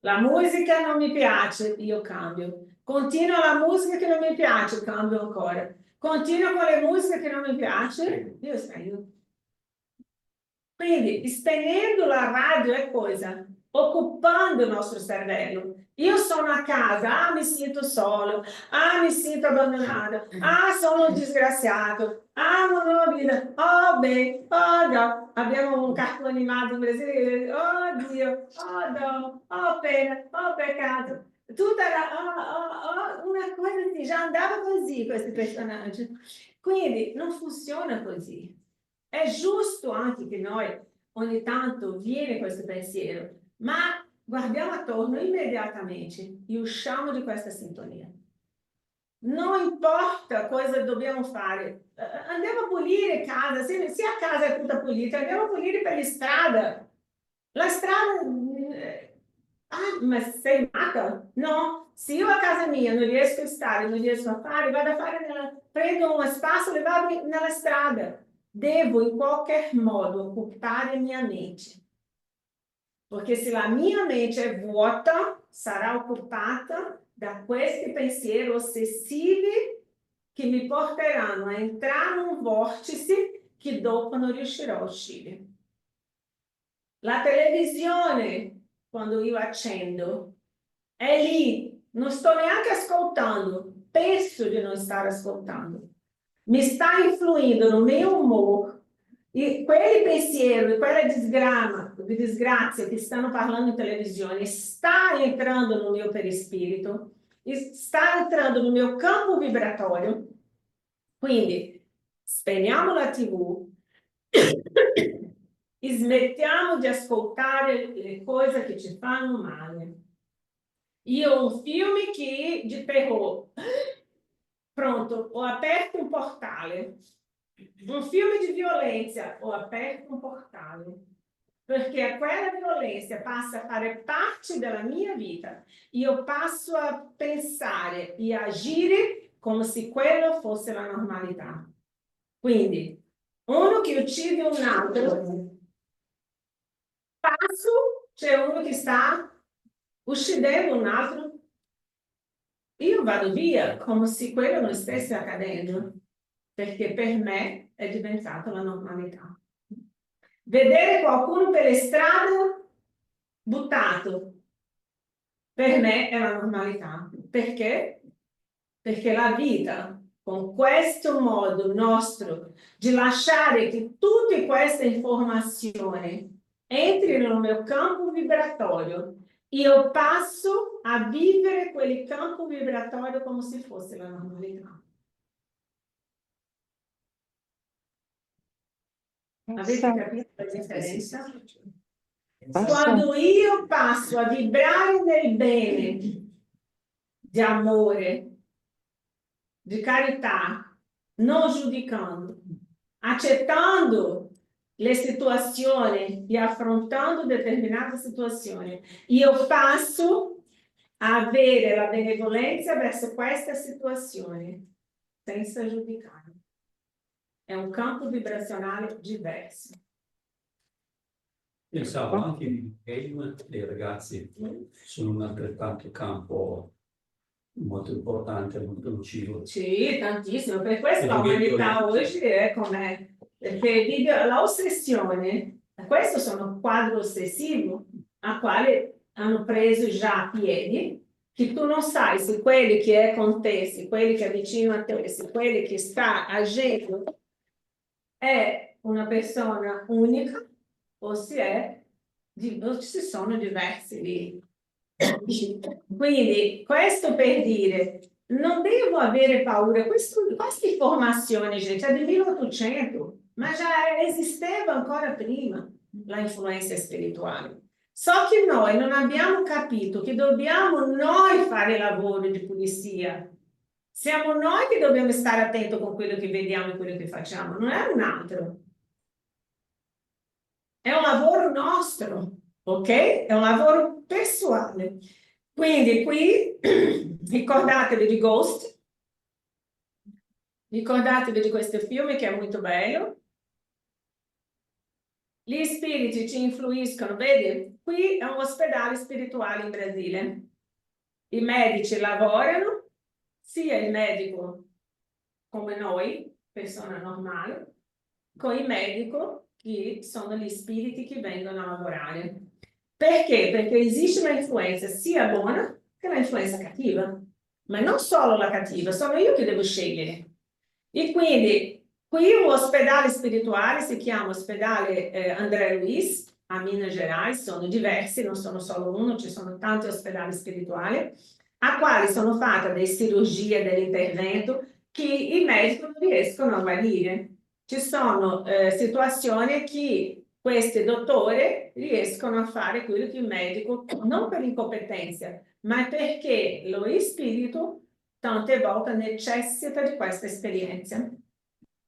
La musica non mi piace, io cambio. Continuo la musica che non mi piace, cambio ancora. Continuo con le musiche che non mi piace, io spegno. Quindi, spegnendo la radio è cosa? Occupando il nostro cervello. Io sono a casa, mi sento solo, mi sento abbandonato, sono un disgraziato, non ho vita, beh, no. Abbiamo un cartone animato in Brasile, oh Dio, oh no, oh pena, oh peccato. Tutta una cosa che già andava così questi personaggi. Quindi non funziona così. È giusto anche che noi ogni tanto viene questo pensiero, ma guardiamo attorno immediatamente e usciamo di questa sintonia. Non importa cosa dobbiamo fare, andiamo a pulire casa, se a casa è tutta pulita, andiamo a pulire per la strada. La strada, ma sei matta? No, se io a casa mia non riesco a stare, non riesco a fare, vado a fare, prendo uno spazio e vado nella strada. Devo in qualche modo occupare mia mente. Perché se la mia mente è vuota, sarà occupata da questi pensieri ossessivi che mi porteranno a entrare in un vortice che dopo non riuscirò a uscire. La televisione, quando io accendo, è lì, non sto neanche ascoltando, penso di non stare ascoltando. Mi sta influendo nel mio umore. E quelli pensieri, quella disgrazia che stanno parlando in televisione sta entrando nel mio perispirito, sta entrando nel mio campo vibratorio. Quindi spegniamo la TV e smettiamo di ascoltare le cose che ci fanno male. Io ho un film di terror. Pronto, ho aperto un portale. Un film di violenza, ho aperto un portale. Perché quella violenza passa a fare parte della mia vita. Io passo a pensare e agire come se quello fosse la normalità. Quindi, uno che uccide un altro, c'è uno che sta uccidendo un altro, io vado via come se quello non stesse accadendo, perché per me è diventata la normalità. Vedere qualcuno per le strade buttato, per me è la normalità. Perché? Perché la vita, con questo modo nostro di lasciare che tutte queste informazioni entrino nel mio campo vibratorio, io passo a vivere quel campo vibratorio come se fosse la normalità. Avete capito la differenza? Quando io passo a vibrare nel bene, di amore, di carità, non giudicando, accettando le situazioni e affrontando determinate situazioni, io passo a avere la benevolenza verso queste situazioni, senza giudicare. È un campo vibrazionale diverso. Pensavo anche i game dei ragazzi sono un altrettanto campo molto importante, molto nocivo. Sì, tantissimo, per questo E la umanità violento. oggi è com'è, perché l'ossessione, questo sono quadro ossessivo, a quale hanno preso già piedi, che tu non sai se quelli che è con te, se quelli che è vicino a te, se quelli che sta agendo è una persona unica o se ci sono diversi lì. Quindi questo per dire, non devo avere paura, questa informazione, gente, è del 1800, ma già esisteva ancora prima la influenza spirituale. So che noi non abbiamo capito che dobbiamo noi fare il lavoro di pulizia. Siamo noi che dobbiamo stare attenti con quello che vediamo e quello che facciamo, non è un altro. È un lavoro nostro, ok? È un lavoro personale. Quindi qui ricordatevi di Ghost, ricordatevi di questo film che è molto bello. Gli spiriti ci influiscono, vedi? Qui è un ospedale spirituale in Brasile. I medici lavorano, sia il medico come noi, persona normale, con il medico che sono gli spiriti che vengono a lavorare. Perché? Perché esiste una influenza sia buona che una influenza cattiva, ma non solo la cattiva, sono io che devo scegliere. E quindi qui un ospedale spirituale si chiama ospedale André Luiz, a Minas Gerais, sono diversi, non sono solo uno, ci sono tanti ospedali spirituali, a quali sono fatte delle cirurgie, dell'intervento che i medici non riescono a guarire. Ci sono situazioni che questi dottori riescono a fare quello che il medico, non per incompetenza, ma perché lo spirito tante volte necessita di questa esperienza.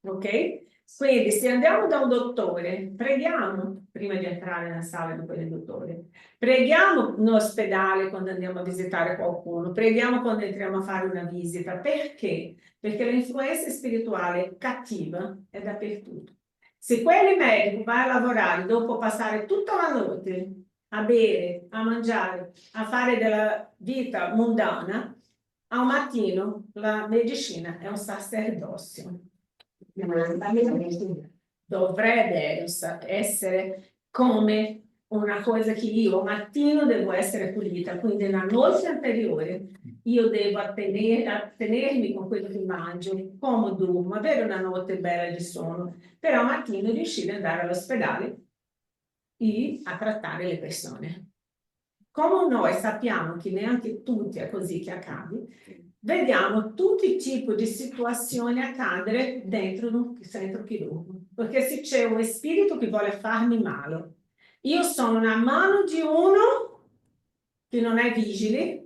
Ok? Quindi se andiamo da un dottore, preghiamo prima di entrare nella sala di quel dottore, preghiamo in ospedale quando andiamo a visitare qualcuno, preghiamo quando entriamo a fare una visita. Perché? Perché l'influenza spirituale cattiva è dappertutto. Se quel medico va a lavorare dopo passare tutta la notte a bere, a mangiare, a fare della vita mondana, al mattino la medicina è un sacerdozio. Dovrebbe essere come una cosa che io al mattino devo essere pulita, quindi nella notte anteriore io devo attenermi con quello che mangio, come durmo, avere una notte bella di sonno, però al mattino riuscire ad andare all'ospedale e a trattare le persone. Come noi sappiamo che neanche tutti è così che accade, vediamo tutti i tipi di situazioni accadere dentro un centro chirurgico. Perché se c'è un spirito che vuole farmi male, io sono una mano di uno che non è vigile,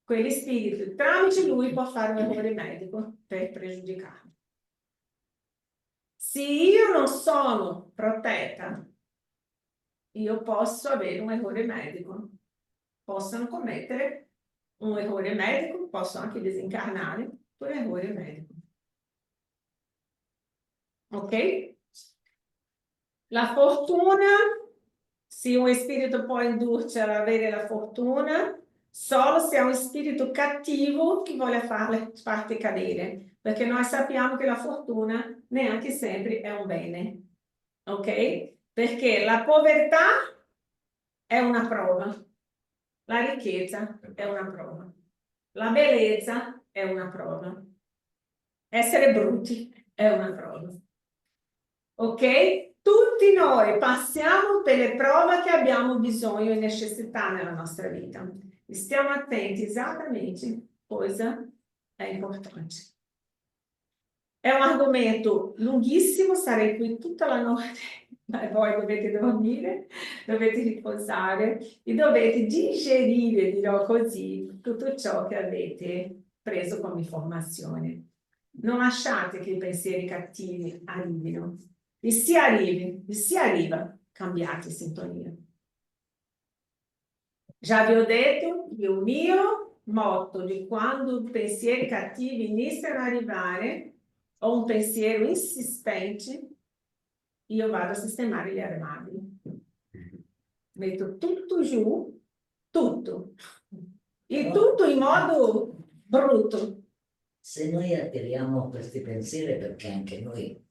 quegli spiriti tramite lui può fare un errore medico per pregiudicarmi. Se io non sono protetta, io posso avere un errore medico. Possono commettere un errore medico, posso anche disincarnare per errore medico. Ok? La fortuna, se un spirito può indurci ad avere la fortuna, solo se è un spirito cattivo che vuole farti cadere, perché noi sappiamo che la fortuna neanche sempre è un bene. ok? Perché la povertà è una prova, la ricchezza è una prova, la bellezza è una prova, essere brutti è una prova, ok? Tutti noi passiamo per le prove che abbiamo bisogno e necessità nella nostra vita. E stiamo attenti esattamente cosa è importante. È un argomento lunghissimo, sarei qui tutta la notte, ma voi dovete dormire, dovete riposare e dovete digerire, dirò così, tutto ciò che avete preso come informazione. Non lasciate che i pensieri cattivi arrivino. E se arriva, cambiate sintonia. Già vi ho detto che il mio motto di quando pensieri cattivi iniziano ad arrivare, ho un pensiero insistente, io vado a sistemare gli armadi. Metto tutto giù, tutto. E tutto in modo brutto. Se noi attiriamo questi pensieri è perché anche noi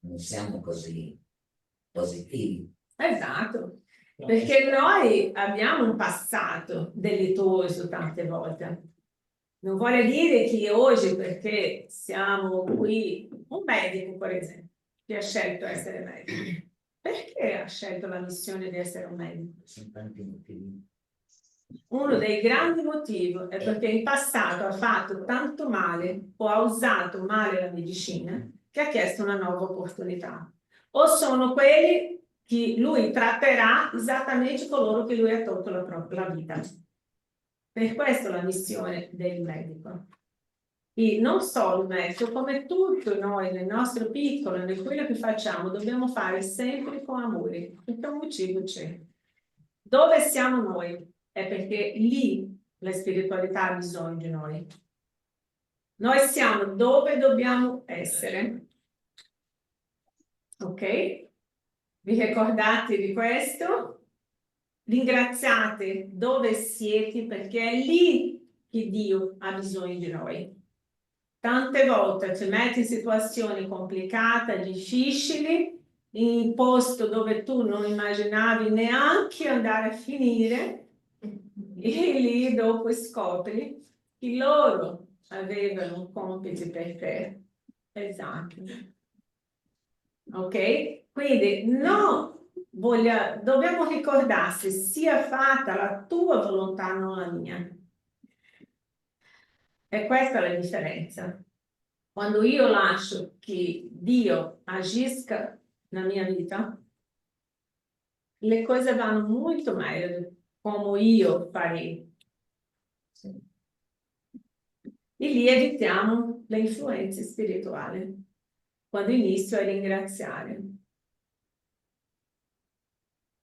non siamo così positivi. Esatto. Perché noi abbiamo un passato delittuoso tante volte. Non vuole dire che oggi, perché siamo qui, un medico per esempio, che ha scelto di essere medico. Perché ha scelto la missione di essere un medico? Sono tanti motivi. Uno dei grandi motivi è perché in passato ha fatto tanto male o ha usato male la medicina che ha chiesto una nuova opportunità. O sono quelli che lui tratterà esattamente coloro che lui ha tolto la vita. Per questo la missione del medico. E non solo il medico, come tutti noi nel nostro piccolo, in quello che facciamo, dobbiamo fare sempre con amore, perché un motivo c'è. Dove siamo noi? È perché lì la spiritualità ha bisogno di noi. Noi siamo dove dobbiamo essere. Ok? Vi ricordate di questo? Ringraziate dove siete perché è lì che Dio ha bisogno di noi. Tante volte ci metti in situazioni complicate, difficili, in un posto dove tu non immaginavi neanche andare a finire, e lì dopo scopri che loro avevano un compito per te. Esatto. Ok? Quindi dobbiamo ricordarsi, sia fatta la tua volontà, non la mia. E questa è la differenza. Quando io lascio che Dio agisca nella mia vita, le cose vanno molto meglio di come io farei. E lì evitiamo le influenze spirituali, quando inizio a ringraziare.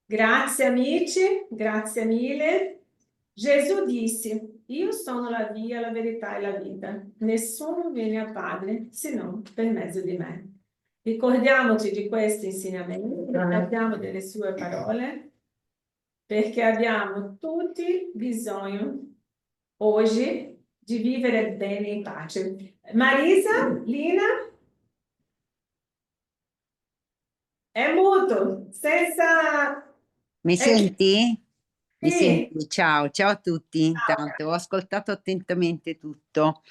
Grazie amici, grazie mille. Gesù disse, io sono la via, la verità e la vita. Nessuno viene al Padre se non per mezzo di me. Ricordiamoci di questi insegnamenti, ripetiamo delle sue parole, perché abbiamo tutti bisogno oggi di vivere bene in pace. Marisa, Lina? È muto, senza... Mi senti? Mi Sì. senti? Ciao, ciao a tutti. Intanto ho ascoltato attentamente tutto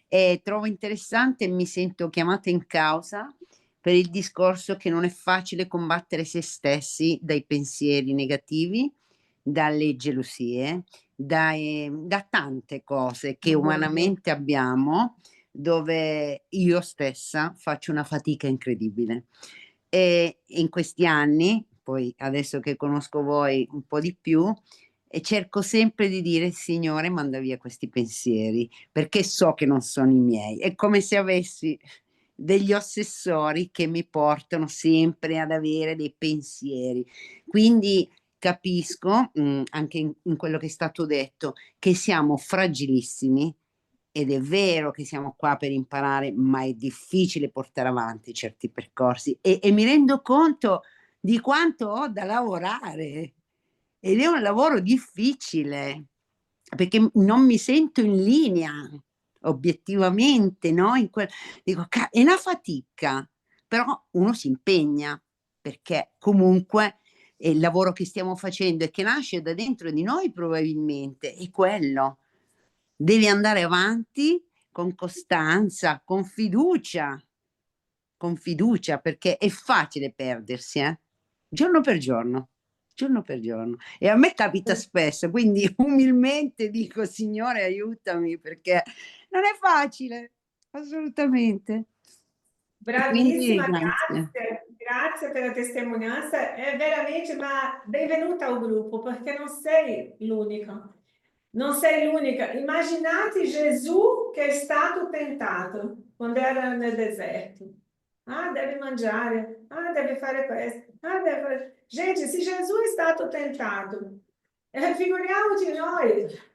e trovo interessante e mi sento chiamata in causa per il discorso che non è facile combattere se stessi dai pensieri negativi, dalle gelosie, da tante cose che umanamente abbiamo, dove io stessa faccio una fatica incredibile. E in questi anni, poi adesso che conosco voi un po' di più, e cerco sempre di dire, Signore, manda via questi pensieri, perché so che non sono i miei. È come se avessi degli ossessori che mi portano sempre ad avere dei pensieri. Quindi capisco, anche in quello che è stato detto, che siamo fragilissimi, ed è vero che siamo qua per imparare, ma è difficile portare avanti certi percorsi e mi rendo conto di quanto ho da lavorare ed è un lavoro difficile perché non mi sento in linea obiettivamente, no? Dico, è una fatica, però uno si impegna perché comunque il lavoro che stiamo facendo e che nasce da dentro di noi probabilmente è quello. Devi andare avanti con costanza, con fiducia, perché è facile perdersi, giorno per giorno, giorno per giorno. E a me capita spesso, quindi umilmente dico, Signore, aiutami, perché non è facile, assolutamente. E quindi Bravissima, grazie. grazie per la testimonianza, è veramente, ma benvenuta al gruppo, perché non sei l'unica, non sei l'unica. Immaginate Gesù che è stato tentato quando era nel deserto. Ah, deve mangiare, ah, deve fare questo, ah, deve fare... Gente, se Gesù è stato tentato, figuriamoci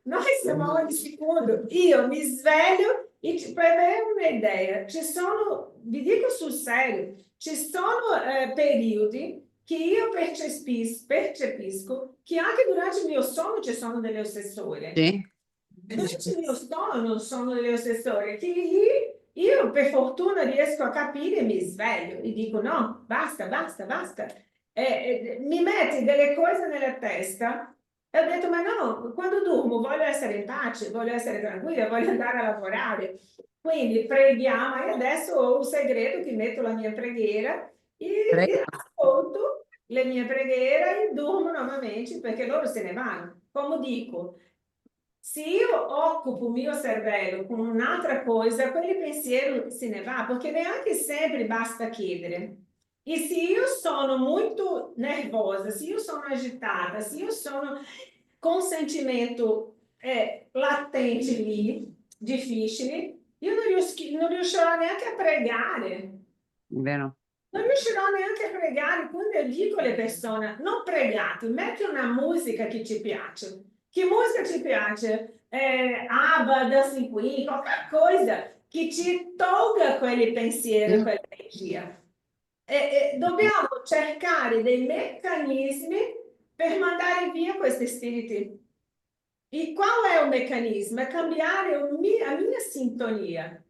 noi siamo ogni sicuro. Io mi sveglio e per avere un'idea, ci sono, vi dico sul serio, ci sono periodi che io percepisco che anche durante il mio sonno ci sono delle ossessore. Sì. Durante il mio sonno sono delle ossessore che io per fortuna riesco a capire e mi sveglio e dico no, basta, basta, basta. Mi metti delle cose nella testa e ho detto ma no, quando dormo voglio essere in pace, voglio essere tranquilla, voglio andare a lavorare. Quindi preghiamo e adesso ho un segreto che metto la mia preghiera e ascolto le mie preghiere e dormo normalmente perché loro se ne vanno. Come dico, se io occupo il mio cervello con un'altra cosa, quel pensiero se ne va, perché neanche sempre basta chiedere. E se io sono molto nervosa, se io sono agitata, se io sono con sentimento latente lì, difficile, io non riuscirò neanche a pregare. Vero. Non riuscirò neanche a pregare, quindi io dico alle persone, non pregate, metti una musica che ci piace. Che musica ci piace? ABBA, Dancing Queen, qualche cosa che ci tolga quei pensieri, quella energia. Dobbiamo cercare dei meccanismi per mandare via questi spiriti. E qual è il meccanismo? È cambiare a mia sintonia.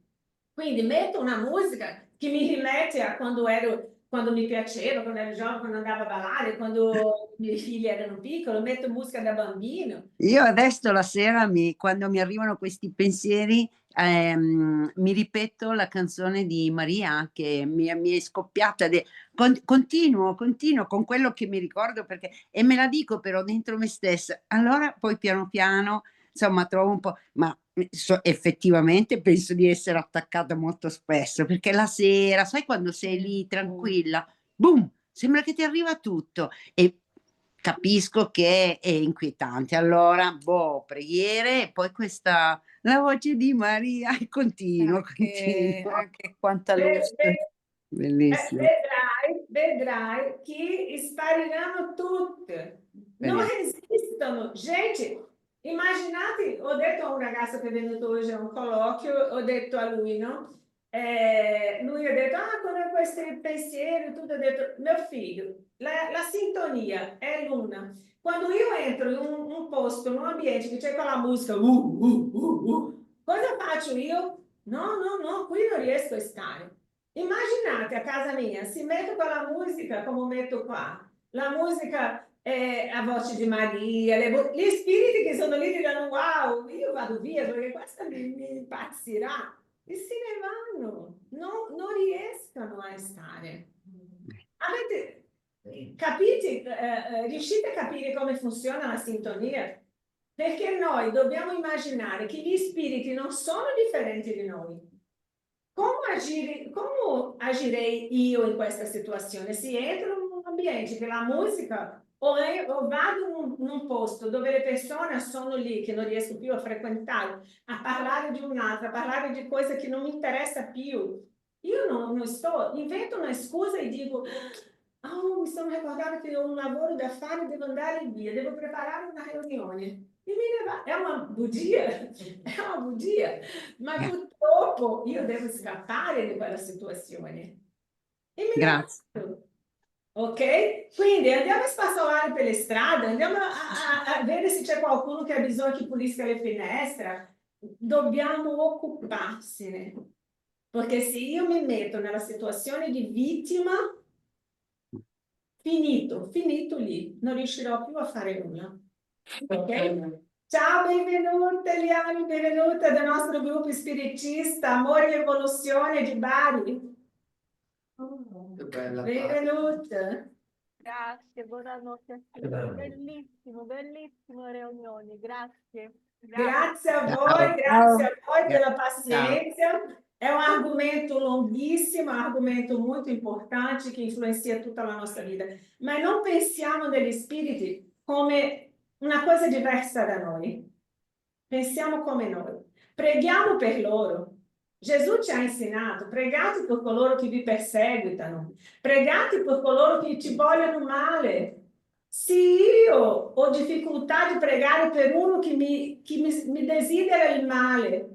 Quindi metto una musica che mi rimette a quando mi piaceva, quando ero giovane, quando andavo a ballare, quando i miei figli erano piccoli, metto musica da bambino. Io adesso la sera, quando mi arrivano questi pensieri, mi ripeto la canzone di Maria che mi è scoppiata. Continuo con quello che mi ricordo perché, e me la dico però dentro me stessa. Allora poi piano piano, insomma, trovo un po', ma effettivamente penso di essere attaccata molto spesso perché la sera, sai quando sei lì tranquilla, boom, sembra che ti arriva tutto e capisco che è inquietante. Allora, preghiere e poi la voce di Maria e continuo. Anche quanta luce. Bellissimo. Vedrai che spariranno tutte. Non esistono. Gente, immaginate, ho detto a un ragazzo che è venuto oggi a un colloquio, ho detto a lui, no? Lui ha detto, con questi pensieri, tutto, ho detto, mio figlio, la sintonia è l'una. Quando io entro in un posto, in un ambiente che c'è quella musica, cosa faccio io? No, qui non riesco a stare. Immaginate a casa mia, se metto quella musica come metto qua, la musica a voce di Maria, gli spiriti che sono lì diranno wow, io vado via perché questa mi impazzirà e se ne vanno, non riescono a stare. Avete riuscite a capire come funziona la sintonia? Perché noi dobbiamo immaginare che gli spiriti non sono differenti di noi. Come agirei io in questa situazione? Se entro in un ambiente che la musica o vado in un posto dove le persone sono lì che non riesco più a frequentare, a parlare di un'altra, a parlare di cose che non mi interessa più. Io non sto, invento una scusa e dico, oh, mi sono ricordata che ho un lavoro da fare, devo andare via, devo preparare una riunione. E me ne va. È una bugia, ma purtroppo io devo scappare da quella situazione. E me ne vado. Ok? Quindi andiamo a spazzolare per le strade, andiamo a vedere se c'è qualcuno che ha bisogno che pulisca le finestre. Dobbiamo occuparsene. Perché se io mi metto nella situazione di vittima, finito lì, non riuscirò più a fare nulla. Ok? Ciao, benvenute Liani, benvenute del nostro gruppo spiritista Amore e Evoluzione di Bari. Che bella Benvenute. Grazie, buonanotte a tutti. Bellissimo, bellissimo riunioni, grazie. Grazie a Ciao. voi, grazie a voi Ciao. pela paciência. É um argumento longuíssimo, um argumento muito importante que influencia tutta la nostra vita. Mas não pensiamo negli spiriti come una cosa diversa da noi. Pensiamo come noi. Preghiamo per loro. Gesù ci ha insegnato, pregate per coloro che vi perseguitano, pregate per coloro che ti vogliono male. Se io ho difficoltà di pregare per uno che mi desidera il male,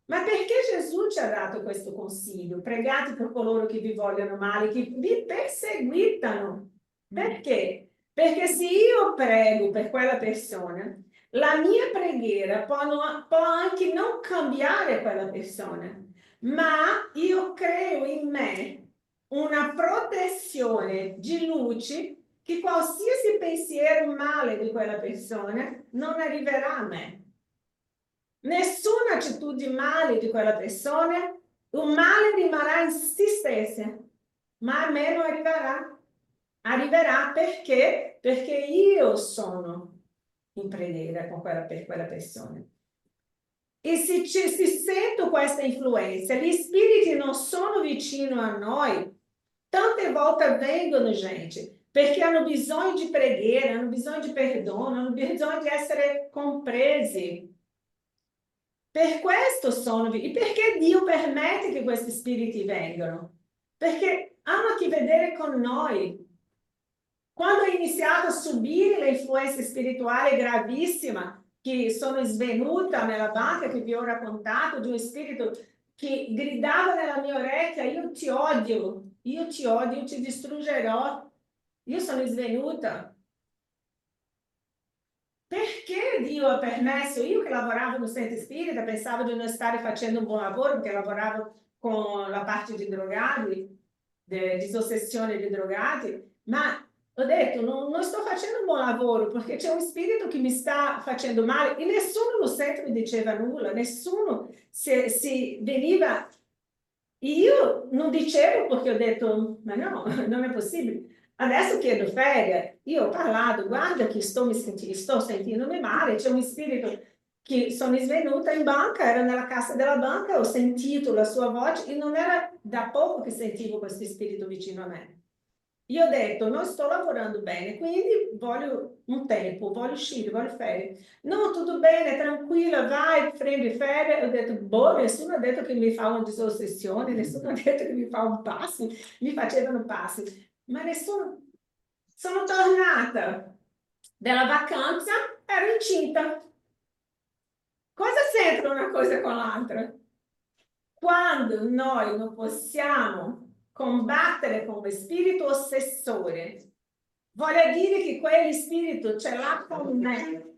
ma perché Gesù ci ha dato questo consiglio? Pregate per coloro che vi vogliono male, che vi perseguitano. Perché? Perché se io prego per quella persona, la mia preghiera può anche non cambiare quella persona, ma io creo in me una protezione di luce che qualsiasi pensiero male di quella persona non arriverà a me. Nessuna attitudine male di quella persona, un male rimarrà in se stessa, ma a me non arriverà. Arriverà perché? Perché io sono in preghiera per quella persona. E se sento questa influenza, gli spiriti non sono vicino a noi, tante volte vengono, gente, perché hanno bisogno di preghiera, hanno bisogno di perdono, hanno bisogno di essere compresi. Per questo sono e perché Dio permette che questi spiriti vengano? Perché hanno a che vedere con noi. Quando ho iniziato a subire le influenze spirituali gravissime che sono svenuta nella banca che vi ho raccontato, di un spirito che gridava nella mia orecchia, io ti odio, io ti distruggerò, io sono svenuta. Perché Dio ha permesso? Io che lavoravo no centro espírita, pensavo di non stare facendo un buon lavoro, perché lavoravo con la parte di drogati, di disossessione di drogati, ma ho detto, non sto facendo un buon lavoro, perché c'è un spirito che mi sta facendo male, e nessuno no centro mi diceva nulla, nessuno si veniva... Io non dicevo perché ho detto, ma no, non è possibile. Adesso chiedo ferie, io ho parlato, guarda che sto sentendomi male, c'è un spirito che sono svenuta in banca, ero nella cassa della banca, ho sentito la sua voce e non era da poco che sentivo questo spirito vicino a me. Io ho detto, non sto lavorando bene, quindi voglio un tempo, voglio uscire, voglio ferie. No, tutto bene, tranquilla, vai, prendi ferie. Ho detto, boh, nessuno ha detto che mi fa una disossessione, nessuno ha detto che mi fa un passo, mi facevano passi. Ma nessuno... Sono tornata dalla vacanza, ero incinta. Cosa c'entra una cosa con l'altra? Quando noi non possiamo combattere come spirito ossessore, vuole dire che quello spirito ce l'ha con me.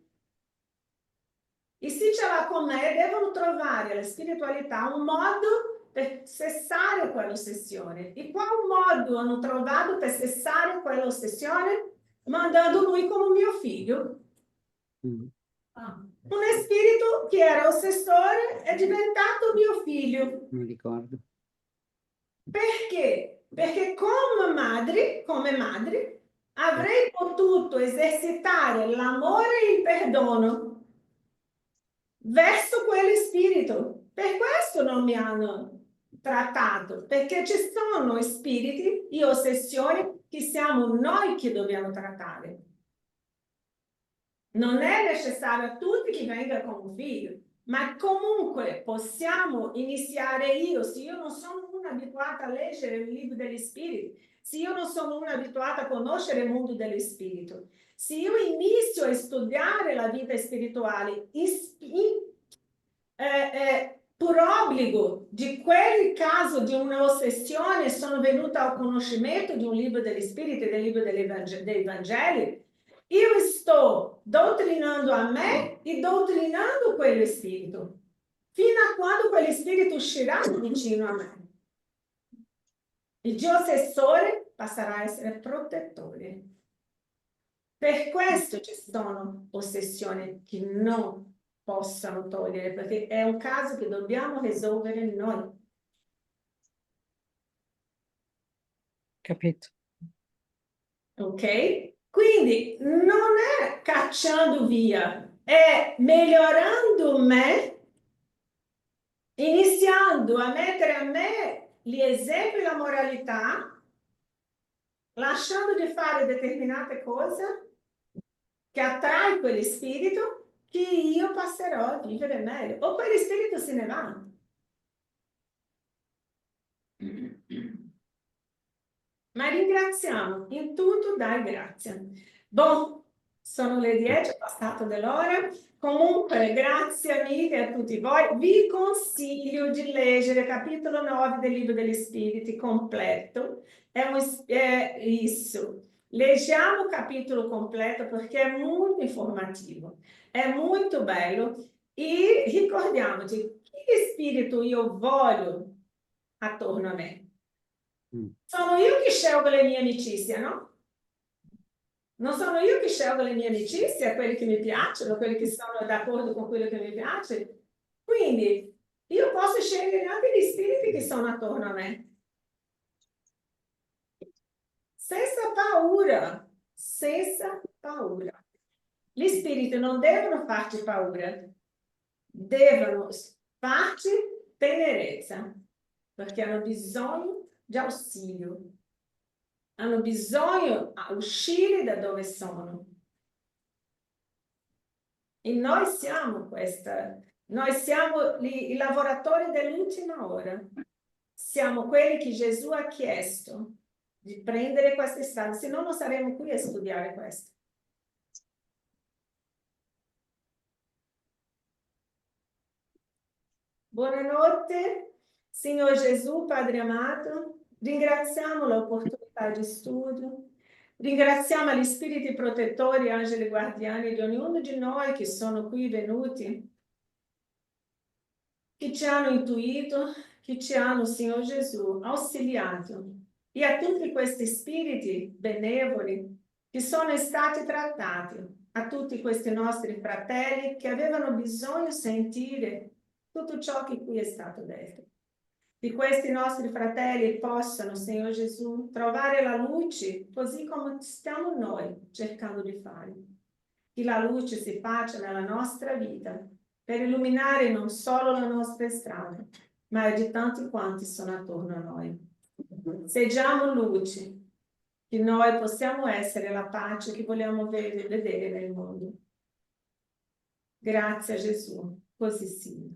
E se ce l'ha con me, devono trovare la spiritualità un modo per cessare quell'ossessione. E qual modo hanno trovato per cessare quell'ossessione? Mandando lui come mio figlio. Un spirito che era ossessore è diventato mio figlio. Non ricordo. Perché? Perché come madre, avrei potuto esercitare l'amore e il perdono verso quello spirito. Per questo non mi hanno trattato, perché ci sono spiriti e ossessioni che siamo noi che dobbiamo trattare. Non è necessario a tutti che venga con un figlio, ma comunque possiamo iniziare se io non sono una abituata a leggere il libro degli spiriti, se io non sono una abituata a conoscere il mondo dello spirito, se io inizio a studiare la vita spirituale per obbligo di quel caso di un'ossessione, sono venuta al conoscimento di un libro degli spiriti, del libro dei Vangeli, io sto dottrinando a me e dottrinando quello spirito, fino a quando quello spirito uscirà vicino a me. Il Dio ossessore passerà a essere protettore. Per questo ci sono possessioni che non possono togliere, perché è un caso che dobbiamo risolvere noi. Capito. Ok? Quindi non è cacciando via, è migliorando me, iniziando a mettere a me gli esempi e la moralità, lasciando di fare determinate cose che attrae quell'spirito, che io passerò a vivere meglio. O quegli spiriti se ne vanno. Ma ringraziamo, in tutto dai grazie. Boh, sono le 10, è passato dell'ora. Comunque, grazie amiche a tutti voi. Vi consiglio di leggere capitolo 9 del Libro degli Spiriti completo. È isso. Leggiamo il capitolo completo perché è molto informativo, è molto bello e ricordiamoci che spirito io voglio attorno a me. Sono io che scelgo le mie amicizie, no? Non sono io che scelgo le mie amicizie, quelli che mi piacciono, quelli che sono d'accordo con quello che mi piace. Quindi io posso scegliere anche gli spiriti che sono attorno a me. Senza paura, senza paura. Gli spiriti non devono farci paura, devono farci tenerezza, perché hanno bisogno di ausilio. Hanno bisogno di uscire da dove sono. E noi siamo i lavoratori dell'ultima ora. Siamo quelli che Gesù ha chiesto di prendere queste strade, se no non saremo qui a studiare questo. Buonanotte, Signor Gesù, Padre amato, ringraziamo l'opportunità di studio, ringraziamo gli spiriti protettori, angeli guardiani di ognuno di noi che sono qui venuti, che ci hanno intuito, che ci hanno, Signor Gesù, ausiliato, e a tutti questi spiriti benevoli che sono stati trattati, a tutti questi nostri fratelli che avevano bisogno di sentire tutto ciò che qui è stato detto. Che questi nostri fratelli possano, Signor Gesù, trovare la luce così come stiamo noi cercando di fare. Che la luce si faccia nella nostra vita per illuminare non solo la nostra strada, ma di tanti quanti sono attorno a noi. Seggiamo luce, che noi possiamo essere la pace che vogliamo vedere nel mondo. Grazie a Gesù, così sia.